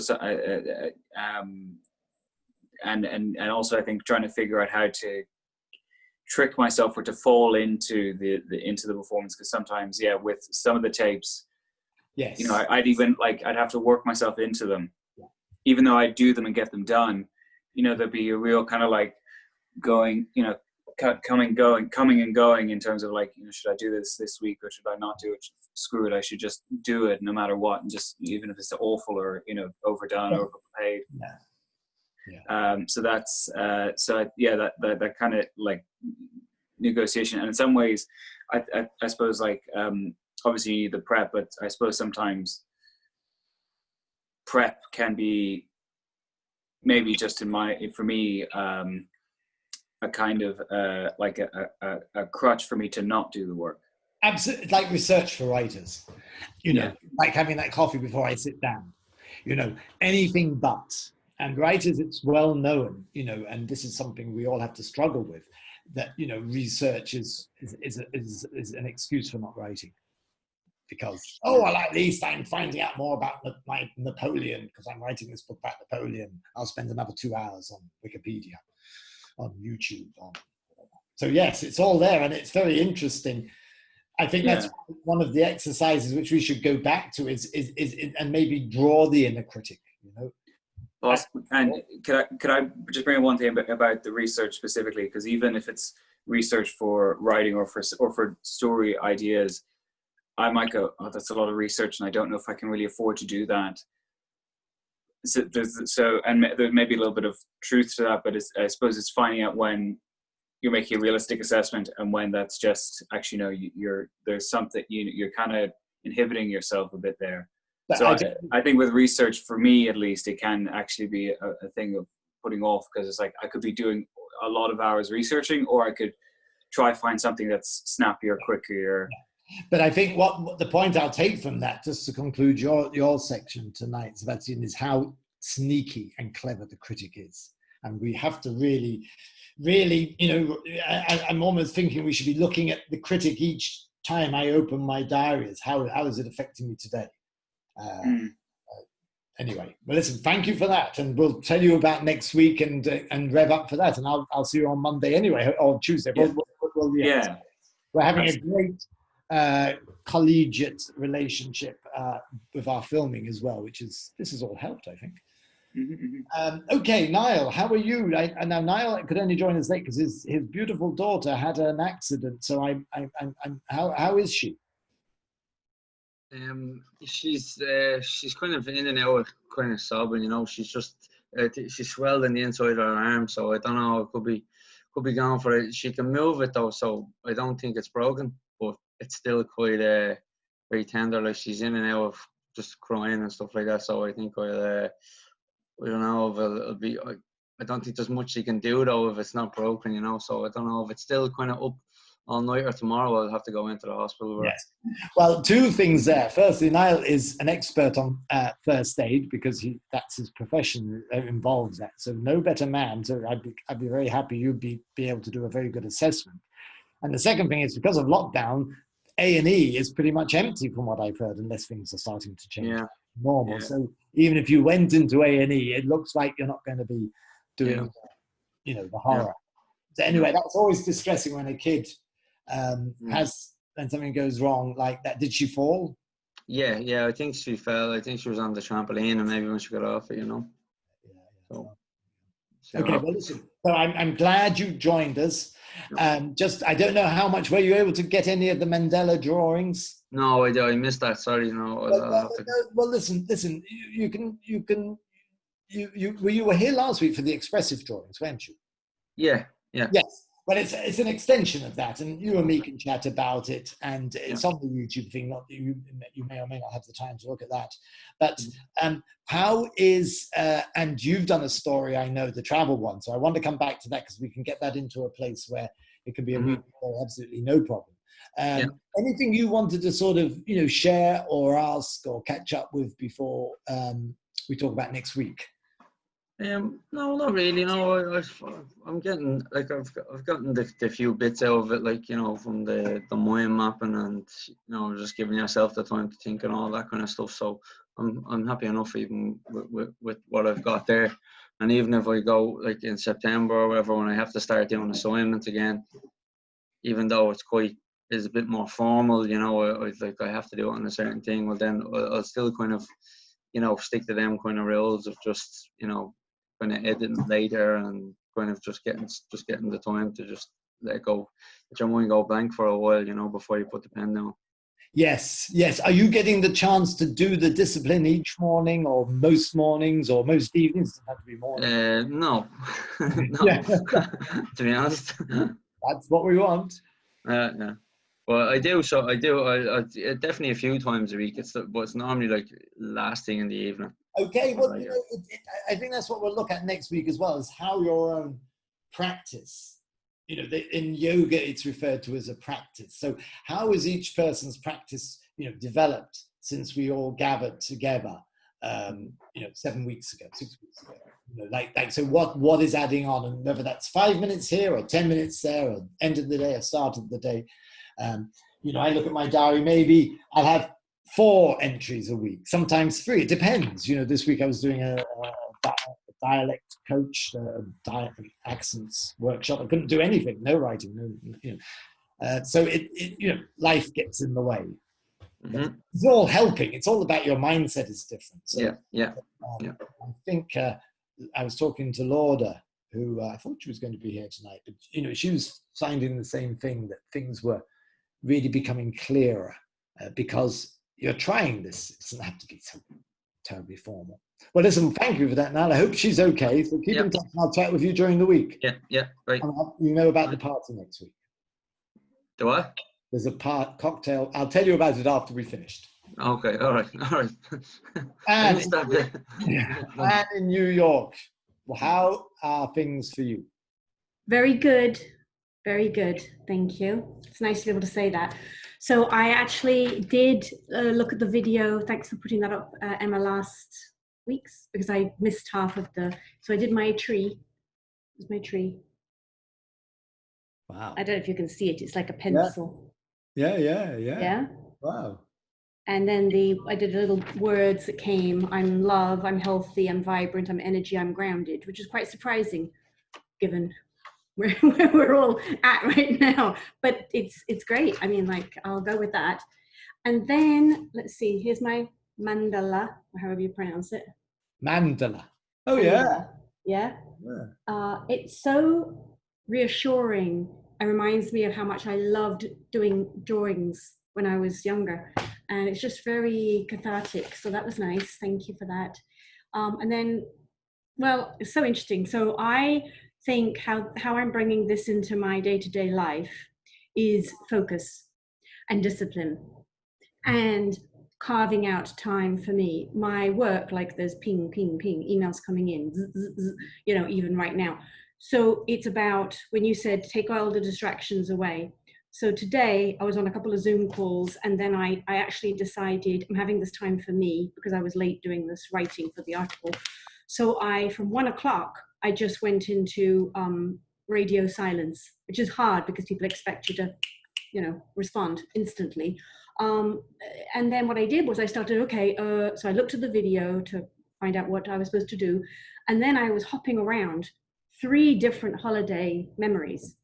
and also I think trying to figure out how to trick myself or to fall into the performance, because sometimes, yeah, with some of the tapes, yes, you know, I'd have to work myself into them, even though I do them and get them done. You know, there'd be a real kind of like going, you know, coming and going in terms of like, you know, should I do this week or should I not do it? Screw it, I should just do it no matter what, and just even if it's awful or, you know, overdone or overpaid. So that's that kind of like negotiation. And in some ways I suppose like obviously you need the prep, but I suppose sometimes prep can be maybe just for me a kind of like a crutch for me to not do the work. Absolutely, like research for writers, you know, like having that coffee before I sit down, you know, anything but. And writers, it's well known, you know, and this is something we all have to struggle with, that, you know, research is an excuse for not writing. Because, oh, well, at least I'm finding out more about my Napoleon because I'm writing this book about Napoleon. I'll spend another 2 hours on Wikipedia, on YouTube. So yes, it's all there, and it's very interesting. I think that's one of the exercises which we should go back to is and maybe draw the inner critic, you know. Awesome. And could I just bring in one thing about the research specifically? Because even if it's research for writing or for story ideas, I might go, oh, that's a lot of research, and I don't know if I can really afford to do that. And there may be a little bit of truth to that, but I suppose it's finding out when you're making a realistic assessment and when that's just actually, you know, there's something, you're kind of inhibiting yourself a bit there. So I think with research, for me at least, it can actually be a thing of putting off, because it's like I could be doing a lot of hours researching, or I could try find something that's snappier, quicker. But I think what the point I'll take from that, just to conclude your section tonight, Sebastian, is how sneaky and clever the critic is. And we have to really, you know, I'm almost thinking we should be looking at the critic each time I open my diaries. How is it affecting me today? Anyway, well, listen, thank you for that, and we'll tell you about next week and rev up for that, and I'll see you on Monday anyway, or Tuesday. We're having a great collegiate relationship with our filming as well, this has all helped, I think. Okay, Niall, how are you? Now Niall could only join us late because his beautiful daughter had an accident. So how is she? She's kind of in and out, kind of sobbing, you know. She's just she's swelled in the inside of her arm, so I don't know. It could be going for it. She can move it though, so I don't think it's broken, but it's still quite very tender. Like, she's in and out of just crying and stuff like that. So I think I don't know if it'll be. I don't think there's much you can do though if it's not broken, you know. So I don't know if it's still kind of up all night or tomorrow. I'll have to go into the hospital. Yes. Well, two things there. Firstly, Niall is an expert on first aid because that's his profession that involves that. So no better man. So I'd be very happy you'd be able to do a very good assessment. And the second thing is because of lockdown, A&E is pretty much empty from what I've heard, unless things are starting to change normal. Yeah. So even if you went into A&E, it looks like you're not going to be doing, the horror. So anyway, that's always distressing when a kid when something goes wrong like that. Did she fall? Yeah, I think she fell. I think she was on the trampoline, and maybe when she got off it, you know. So, okay, well listen, so I'm glad you joined us. Just, I don't know how much, were you able to get any of the Mandela drawings? No, I missed that, sorry, no. Well, listen, you were here last week for the Expressive drawings, weren't you? Yeah. Yes. Well, it's an extension of that, and you and me can chat about it, and it's on the YouTube thing. Not that you may or may not have the time to look at that, but how is and you've done a story, I know, the travel one, so I want to come back to that because we can get that into a place where it can be a read, absolutely no problem. Anything you wanted to sort of share or ask or catch up with before we talk about next week? No, not really. No, I'm getting like I've gotten the few bits out of it, like from the mind mapping and just giving yourself the time to think and all that kind of stuff. So I'm happy enough even with what I've got there. And even if I go like in September or whatever, when I have to start doing assignments again, even though it's a bit more formal, I have to do it on a certain thing. Well, then I'll still kind of stick to them kind of rules of just kind of editing later and kind of just getting the time to just let your mind go blank for a while, before you put the pen down. Yes. Are you getting the chance to do the discipline each morning, or most mornings, or most evenings? It doesn't have to be morning. No, no. To be honest, that's what we want. Yeah. Well, I do. So I do. I definitely a few times a week. But it's normally like last thing in the evening. Okay, well, I think that's what we'll look at next week as well, is how your own practice, in yoga, it's referred to as a practice. So how is each person's practice, developed since we all gathered together, 7 weeks ago, 6 weeks ago, so what is adding on, and whether that's 5 minutes here or 10 minutes there, or end of the day or start of the day. I look at my diary, maybe I'll have 4 entries a week, sometimes 3. It depends. This week I was doing a dialect coach, dialect accents workshop. I couldn't do anything, no writing, so life gets in the way. It's all helping. It's all about your mindset is different. So, I think I was talking to Lauda, who I thought she was going to be here tonight, but she was finding the same thing, that things were really becoming clearer because you're trying this. It doesn't have to be so terribly formal. Well, listen, thank you for that, Niall. I hope she's okay. So keep in touch, and I'll chat with you during the week. Yeah, right. About the party next week. Do I? There's a cocktail. I'll tell you about it after we finished. Okay, all right. And in New York, how are things for you? Very good. Thank you. It's nice to be able to say that. So I actually did look at the video. Thanks for putting that up, Emma, last week's, because I missed half of so I did my tree. It's my tree. Wow. I don't know if you can see it. It's like a pencil. Yeah. Wow. And then I did little words that came. I'm love, I'm healthy, I'm vibrant, I'm energy, I'm grounded, which is quite surprising given where we're all at right now. But it's great. I mean, I'll go with that. And then, let's see, here's my mandala, or however you pronounce it. Mandala. Oh, mandala. Yeah. It's so reassuring and reminds me of how much I loved doing drawings when I was younger. And it's just very cathartic. So that was nice. Thank you for that. And then, well, it's so interesting. So I think how I'm bringing this into my day-to-day life is focus and discipline. And carving out time for me. My work, like there's ping, ping, ping, emails coming in, zzz, zzz, zzz, you know, even right now. So it's about, when you said take all the distractions away. So today I was on a couple of Zoom calls, and then I actually decided I'm having this time for me because I was late doing this writing for the article. So from 1 o'clock, I just went into radio silence, which is hard because people expect you to, you know, respond instantly. And then what I did was I started, so I looked at the video to find out what I was supposed to do. And then I was hopping around 3 different holiday memories.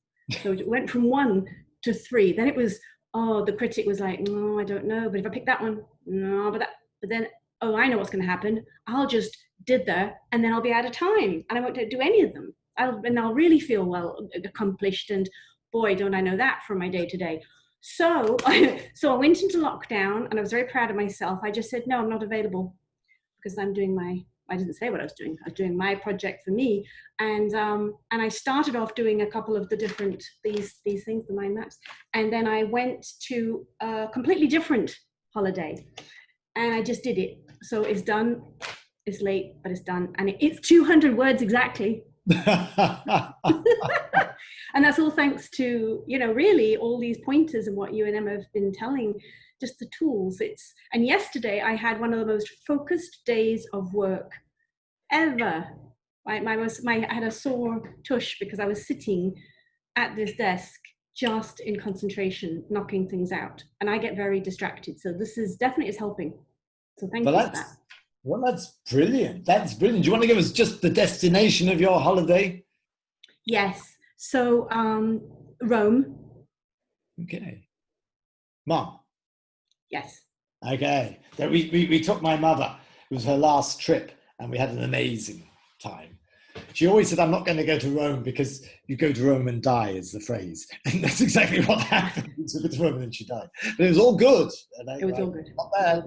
So it went from 1 to 3. Then it was, the critic was like, no, I don't know. But if I pick that one, no, but then, I know what's going to happen. I'll just did that, and then I'll be out of time. And I won't do any of them. I'll really feel well accomplished. And boy, don't I know that from my day to day. So I went into lockdown, and I was very proud of myself. I just said, no, I'm not available because I'm doing I didn't say what I was doing. I was doing my project for me. And I started off doing a couple of the different, these things, the mind maps. And then I went to a completely different holiday, and I just did it. So it's done. It's late, but it's done. And it's 200 words exactly. And that's all thanks to, you know, really all these pointers and what you and Emma have been telling, just the tools. And yesterday I had one of the most focused days of work ever. I had a sore tush because I was sitting at this desk just in concentration, knocking things out. And I get very distracted. So this is definitely helping. So thank you for that. Well, that's brilliant. That's brilliant. Do you want to give us just the destination of your holiday? Yes. So Rome. Okay. Mom. Yes. Okay. So we took my mother. It was her last trip, and we had an amazing time. She always said, I'm not going to go to Rome because you go to Rome and die, is the phrase. And that's exactly what happened. She took it to Rome and then she died. But it was all good. It was all good. Not bad.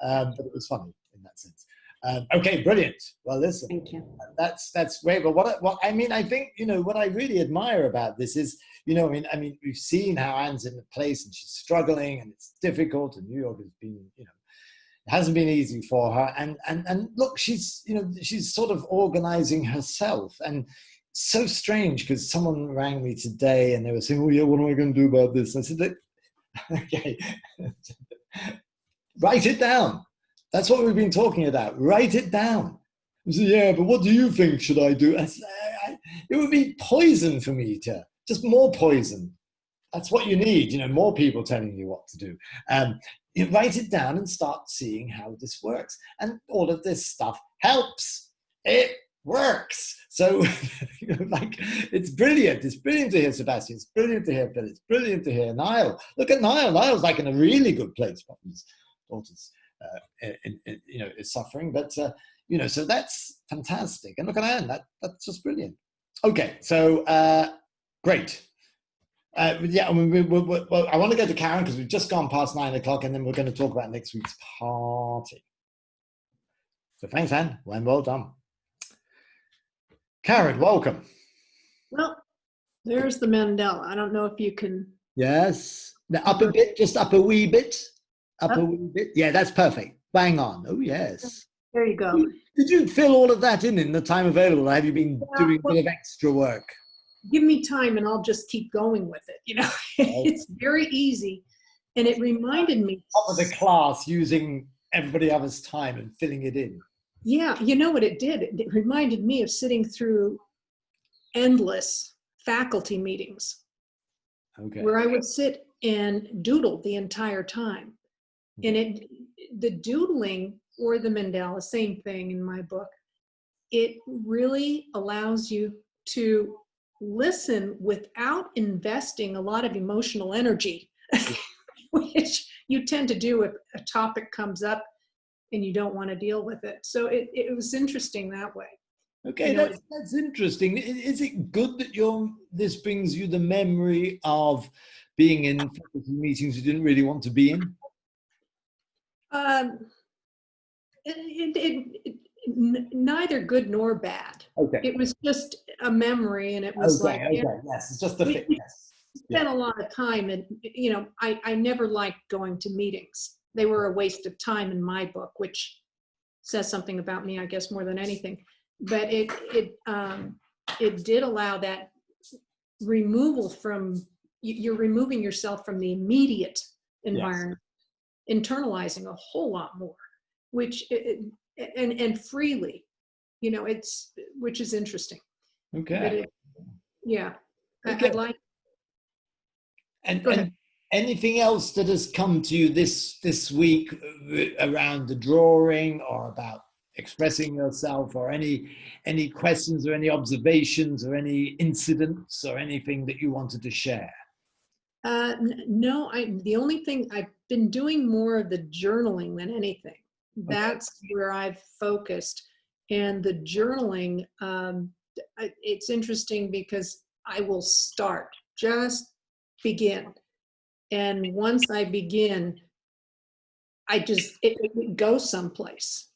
But it was funny in that sense. Okay, brilliant. Well, listen. Thank you. That's great. But what I mean, I think, you know, what I really admire about this is, you know, I mean, we've seen how Anne's in the place and she's struggling and it's difficult, and New York has been, you know, it hasn't been easy for her, and look, she's sort of organizing herself, and so strange because someone rang me today and they were saying, oh yeah, what am I going to do about this? And I said, okay, write it down. That's what we've been talking about. Write it down. I said, yeah, but what do you think should I do? I said, it would be poison for me just more poison. That's what you need, you know, more people telling you what to do. You write it down and start seeing how this works. And all of this stuff helps. It works. So, you know, like, it's brilliant. It's brilliant to hear Sebastian. It's brilliant to hear Phil. It's brilliant to hear Niall. Look at Niall. Niall's like in a really good place. But his daughter's, you know, is suffering. But, you know, so that's fantastic. And look at Anne. That's just brilliant. Okay, so great. Yeah, I mean, well, I want to go to Karen because we've just gone past 9 o'clock, and then we're going to talk about next week's party. So thanks, Anne. Well done. Karen, welcome. Well, there's the Mandala. I don't know if you can. Yes. Now, up a bit, just up a wee bit. Up a wee bit. Yeah, that's perfect. Bang on. Oh, yes. There you go. Did you fill all of that in the time available, or have you been doing a bit of extra work? Give me time and I'll just keep going with it. You know, it's very easy. And it reminded me. Top of the class, using everybody else's time and filling it in. Yeah, you know what it did? It reminded me of sitting through endless faculty meetings. Okay. Where I would sit and doodle the entire time. And the doodling or the mandala, same thing in my book, it really allows you to listen without investing a lot of emotional energy, which you tend to do if a topic comes up and you don't want to deal with it. So it was interesting that way. Okay, you know, that's interesting. Is it good that this brings you the memory of being in faculty meetings you didn't really want to be in? Neither good nor bad. Okay. It was just a memory, and it was yes, it's just the fitness. Spent a lot of time, and you know, I never liked going to meetings. they were a waste of time in my book, which says something about me, I guess, more than anything. But it did allow that removal from, you're removing yourself from the immediate environment, internalizing a whole lot more, which and freely, you know, which is interesting. Okay. Yeah. Okay. I'd like. And anything else that has come to you this week around the drawing or about expressing yourself, or any questions or any observations or any incidents or anything that you wanted to share? No, the only thing, I've been doing more of the journaling than anything. That's where I've focused. And the journaling, it's interesting because I will just begin. And once I begin, it goes someplace.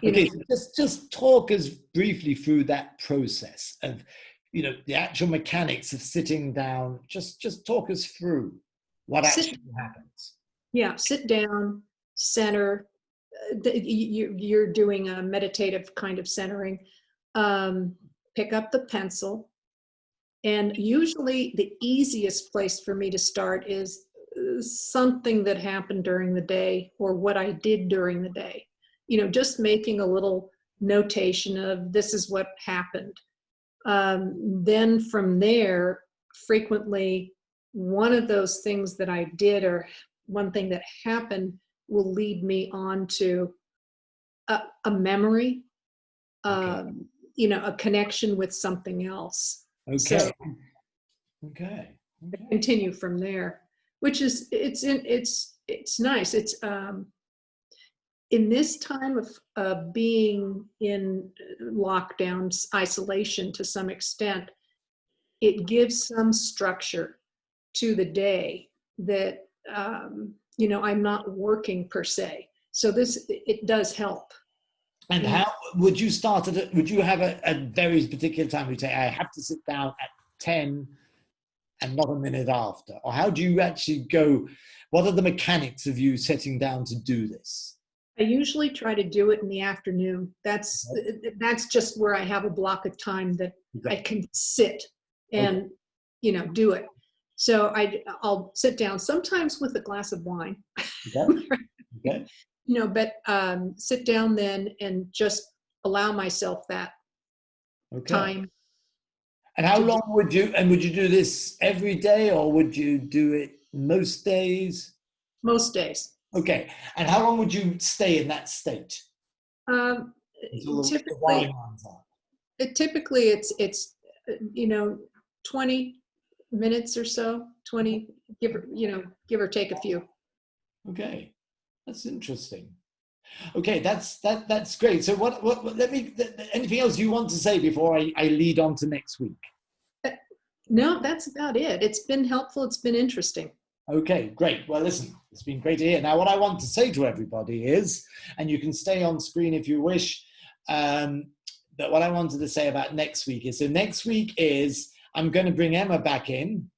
Okay, so just talk us briefly through that process of, you know, the actual mechanics of sitting down. Just talk us through what actually happens. Yeah, sit down, center. You're doing a meditative kind of centering. Pick up the pencil. And usually the easiest place for me to start is something that happened during the day or what I did during the day. You know, just making a little notation of this is what happened. Then from there, frequently, one of those things that I did or one thing that happened will lead me on to a memory, you know, a connection with something else. Okay. So, okay. Continue from there, which is it's nice. It's in this time of being in lockdown, isolation to some extent, it gives some structure to the day that, you know, I'm not working per se. So it does help. And how would you start would you have a very particular time? Would you say, I have to sit down at 10 and not a minute after? Or how do you actually go? What are the mechanics of you sitting down to do this? I usually try to do it in the afternoon. That's just where I have a block of time that I can sit and, you know, do it. So I'll sit down sometimes with a glass of wine. Okay. You know, but sit down then and just allow myself that time. And how long would you do this every day, or would you do it most days? Most days. Okay. And how long would you stay in that state? Typically it's you know, 20 minutes or so, 20, give or take a few. Okay. That's interesting. Okay, that's great. So what anything else you want to say before I lead on to next week? No, that's about it. It's been helpful. It's been interesting. Okay, great. Well, listen, it's been great to hear. Now, what I want to say to everybody is, and you can stay on screen if you wish, but what I wanted to say about next week is, so next week is, I'm going to bring Emma back in.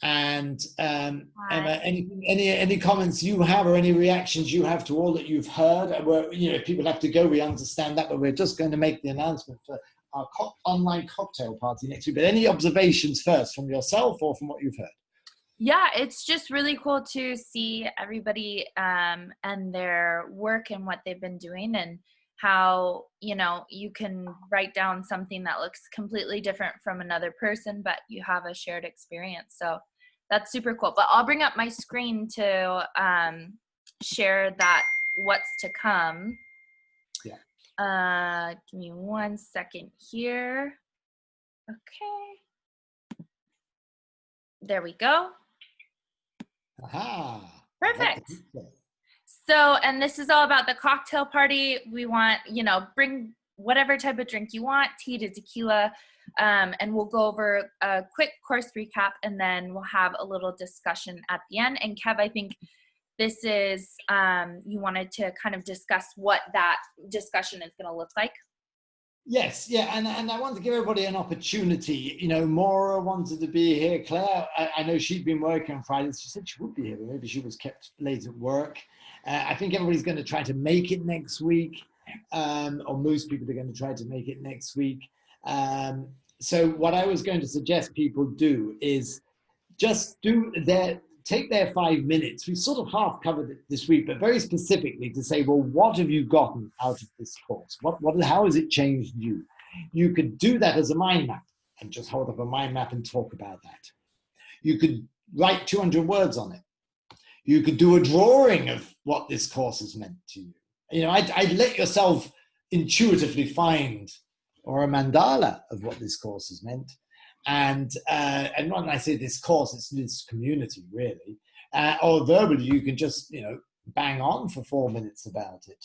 And Emma, any comments you have or any reactions you have to all that you've heard? You know, if people have to go, we understand that, but we're just going to make the announcement for our online cocktail party next week. But any observations first from yourself or from what you've heard? Yeah, it's just really cool to see everybody and their work and what they've been doing, and how, you know, you can write down something that looks completely different from another person, but you have a shared experience. So that's super cool. But I'll bring up my screen to share that what's to come. Yeah. Give me 1 second here. Okay. There we go. Aha. Perfect. So, and this is all about the cocktail party. We want, you know, bring whatever type of drink you want, tea to tequila, and we'll go over a quick course recap, and then we'll have a little discussion at the end. And Kev, I think this is, you wanted to kind of discuss what that discussion is going to look like. Yes, yeah, and I want to give everybody an opportunity. You know, Maura wanted to be here. Claire, I know she'd been working on Fridays. She said she would be here, but maybe she was kept late at work. I think everybody's going to try to make it next week, or most people are going to try to make it next week. So what I was going to suggest people do is just take their 5 minutes. We've sort of half covered it this week, but very specifically to say, well, what have you gotten out of this course? How has it changed you? You could do that as a mind map and just hold up a mind map and talk about that. You could write 200 words on it. You could do a drawing of what this course has meant to you. You know, I'd let yourself intuitively find, or a mandala of what this course has meant. And when I say this course, it's this community, really. Or verbally, you can just, you know, bang on for 4 minutes about it.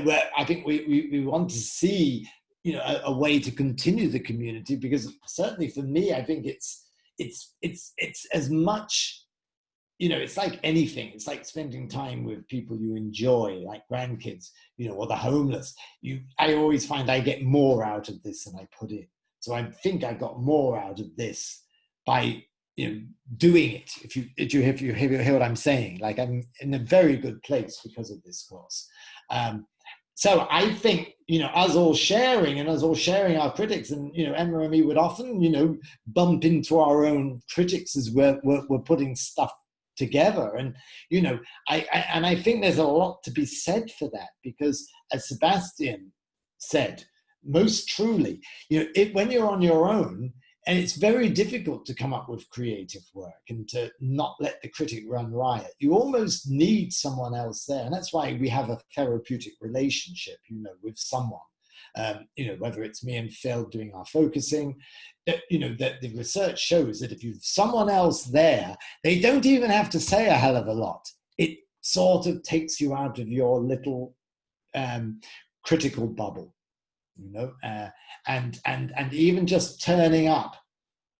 Where I think we want to see, you know, a way to continue the community, because certainly for me, I think it's as much, you know, it's like anything. It's like spending time with people you enjoy, like grandkids, you know, or the homeless. I always find I get more out of this than I put in. So I think I got more out of this by, you know, doing it. If you hear what I'm saying, like I'm in a very good place because of this course. So I think, you know, us all sharing our critics, and, you know, Emma and me would often, you know, bump into our own critics as we're putting stuff together. And, you know, I think there's a lot to be said for that, because as Sebastian said, most truly, you know, when you're on your own, and it's very difficult to come up with creative work and to not let the critic run riot. You almost need someone else there. And that's why we have a therapeutic relationship, you know, with someone. You know, whether it's me and Phil doing our focusing, you know, that the research shows that if you've someone else there, they don't even have to say a hell of a lot. It sort of takes you out of your little critical bubble. You know, and even just turning up,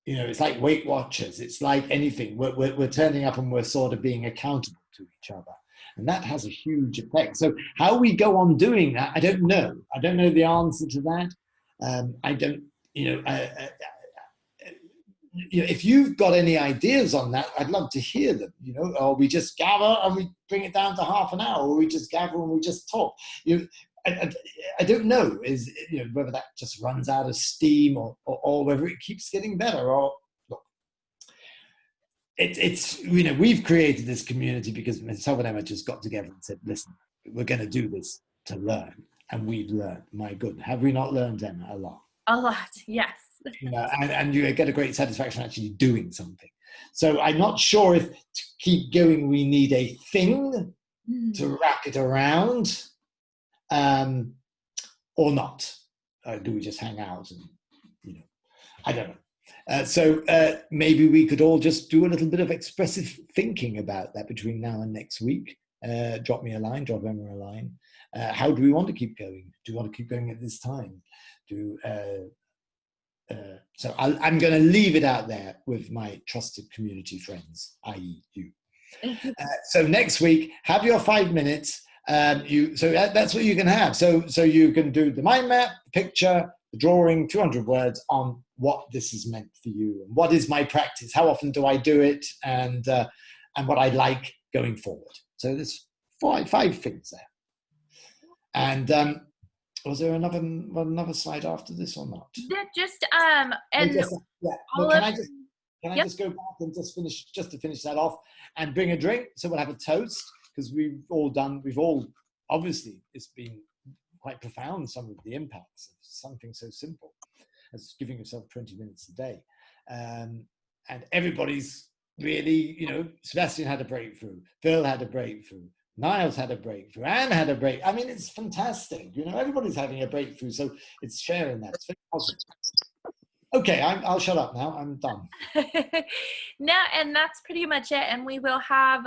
you know, it's like Weight Watchers. It's like anything. We're turning up and we're sort of being accountable to each other, and that has a huge effect. So how we go on doing that, I don't know. I don't know the answer to that. I don't, you know. You know, if you've got any ideas on that, I'd love to hear them. You know, or we just gather and we bring it down to half an hour, or we just gather and we just talk. You know, I don't know, you know, whether that just runs out of steam or whether it keeps getting better. Or look, it's you know, we've created this community because myself and Emma just got together and said, listen, we're going to do this to learn, and we've learned. My goodness, have we not learned, Emma? A lot. A lot, yes. You know, and you get a great satisfaction actually doing something. So I'm not sure if to keep going we need a thing to wrap it around. Or not? Do we just hang out and, you know, I don't know. So maybe we could all just do a little bit of expressive thinking about that between now and next week. Drop me a line, drop Emma a line. How do we want to keep going? Do you want to keep going at this time? So I'm going to leave it out there with my trusted community friends, i.e. you. So next week, have your 5 minutes. So that's what you can have. So you can do the mind map, the picture, the drawing, 200 words on what this has meant for you, and what is my practice, how often do I do it, and what I like going forward. So there's five things there. And was there another slide after this or not? Just and Can I just go back and just finish that off and bring a drink? So we'll have a toast. Because we've all, obviously, it's been quite profound, some of the impacts of something so simple as giving yourself 20 minutes a day. And everybody's really, you know, Sebastian had a breakthrough, Phil had a breakthrough, Niles had a breakthrough, Anne had a break. I mean, it's fantastic. You know, everybody's having a breakthrough, so it's sharing that. It's very positive. Okay, I'll shut up now. I'm done. No, and that's pretty much it. And we will have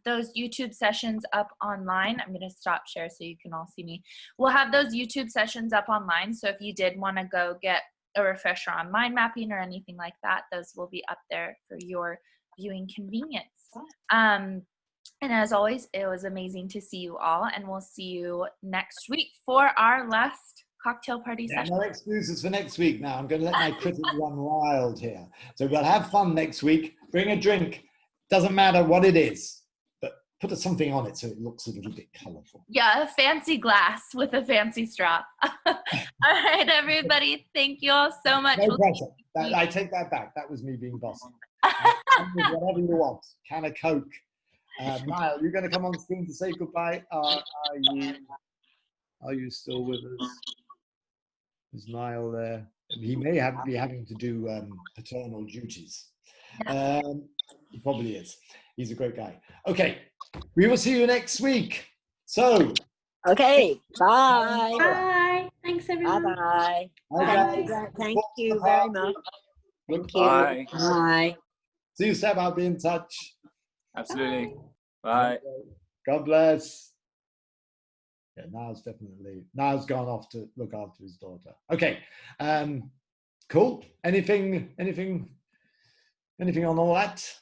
those YouTube sessions up online. I'm going to stop share so you can all see me. We'll have those YouTube sessions up online. So if you did want to go get a refresher on mind mapping or anything like that, those will be up there for your viewing convenience. And as always, it was amazing to see you all. And we'll see you next week for our last cocktail party Yeah, session. no excuses for next week now. I'm going to let my critic run wild here. So we'll have fun next week. Bring a drink. Doesn't matter what it is, but put something on it so it looks a little bit colorful. Yeah, a fancy glass with a fancy straw. All right, everybody. Thank you all so much. No pressure. I take that back. That was me being bossy. Whatever you want. Can of Coke. Niall, you're going to come on screen to say goodbye. Are you still with us? Is Niall there? He may be having to do paternal duties. He probably is. He's a great guy. Okay, we will see you next week. So. Okay, bye. Bye. Thanks, everyone. Bye-bye. Bye. Thank you very much. Thank you. Bye. Bye. See you, Seb. I'll be in touch. Absolutely. Bye. God bless. Yeah, Niall's gone off to look after his daughter. Okay. Cool. Anything on all that?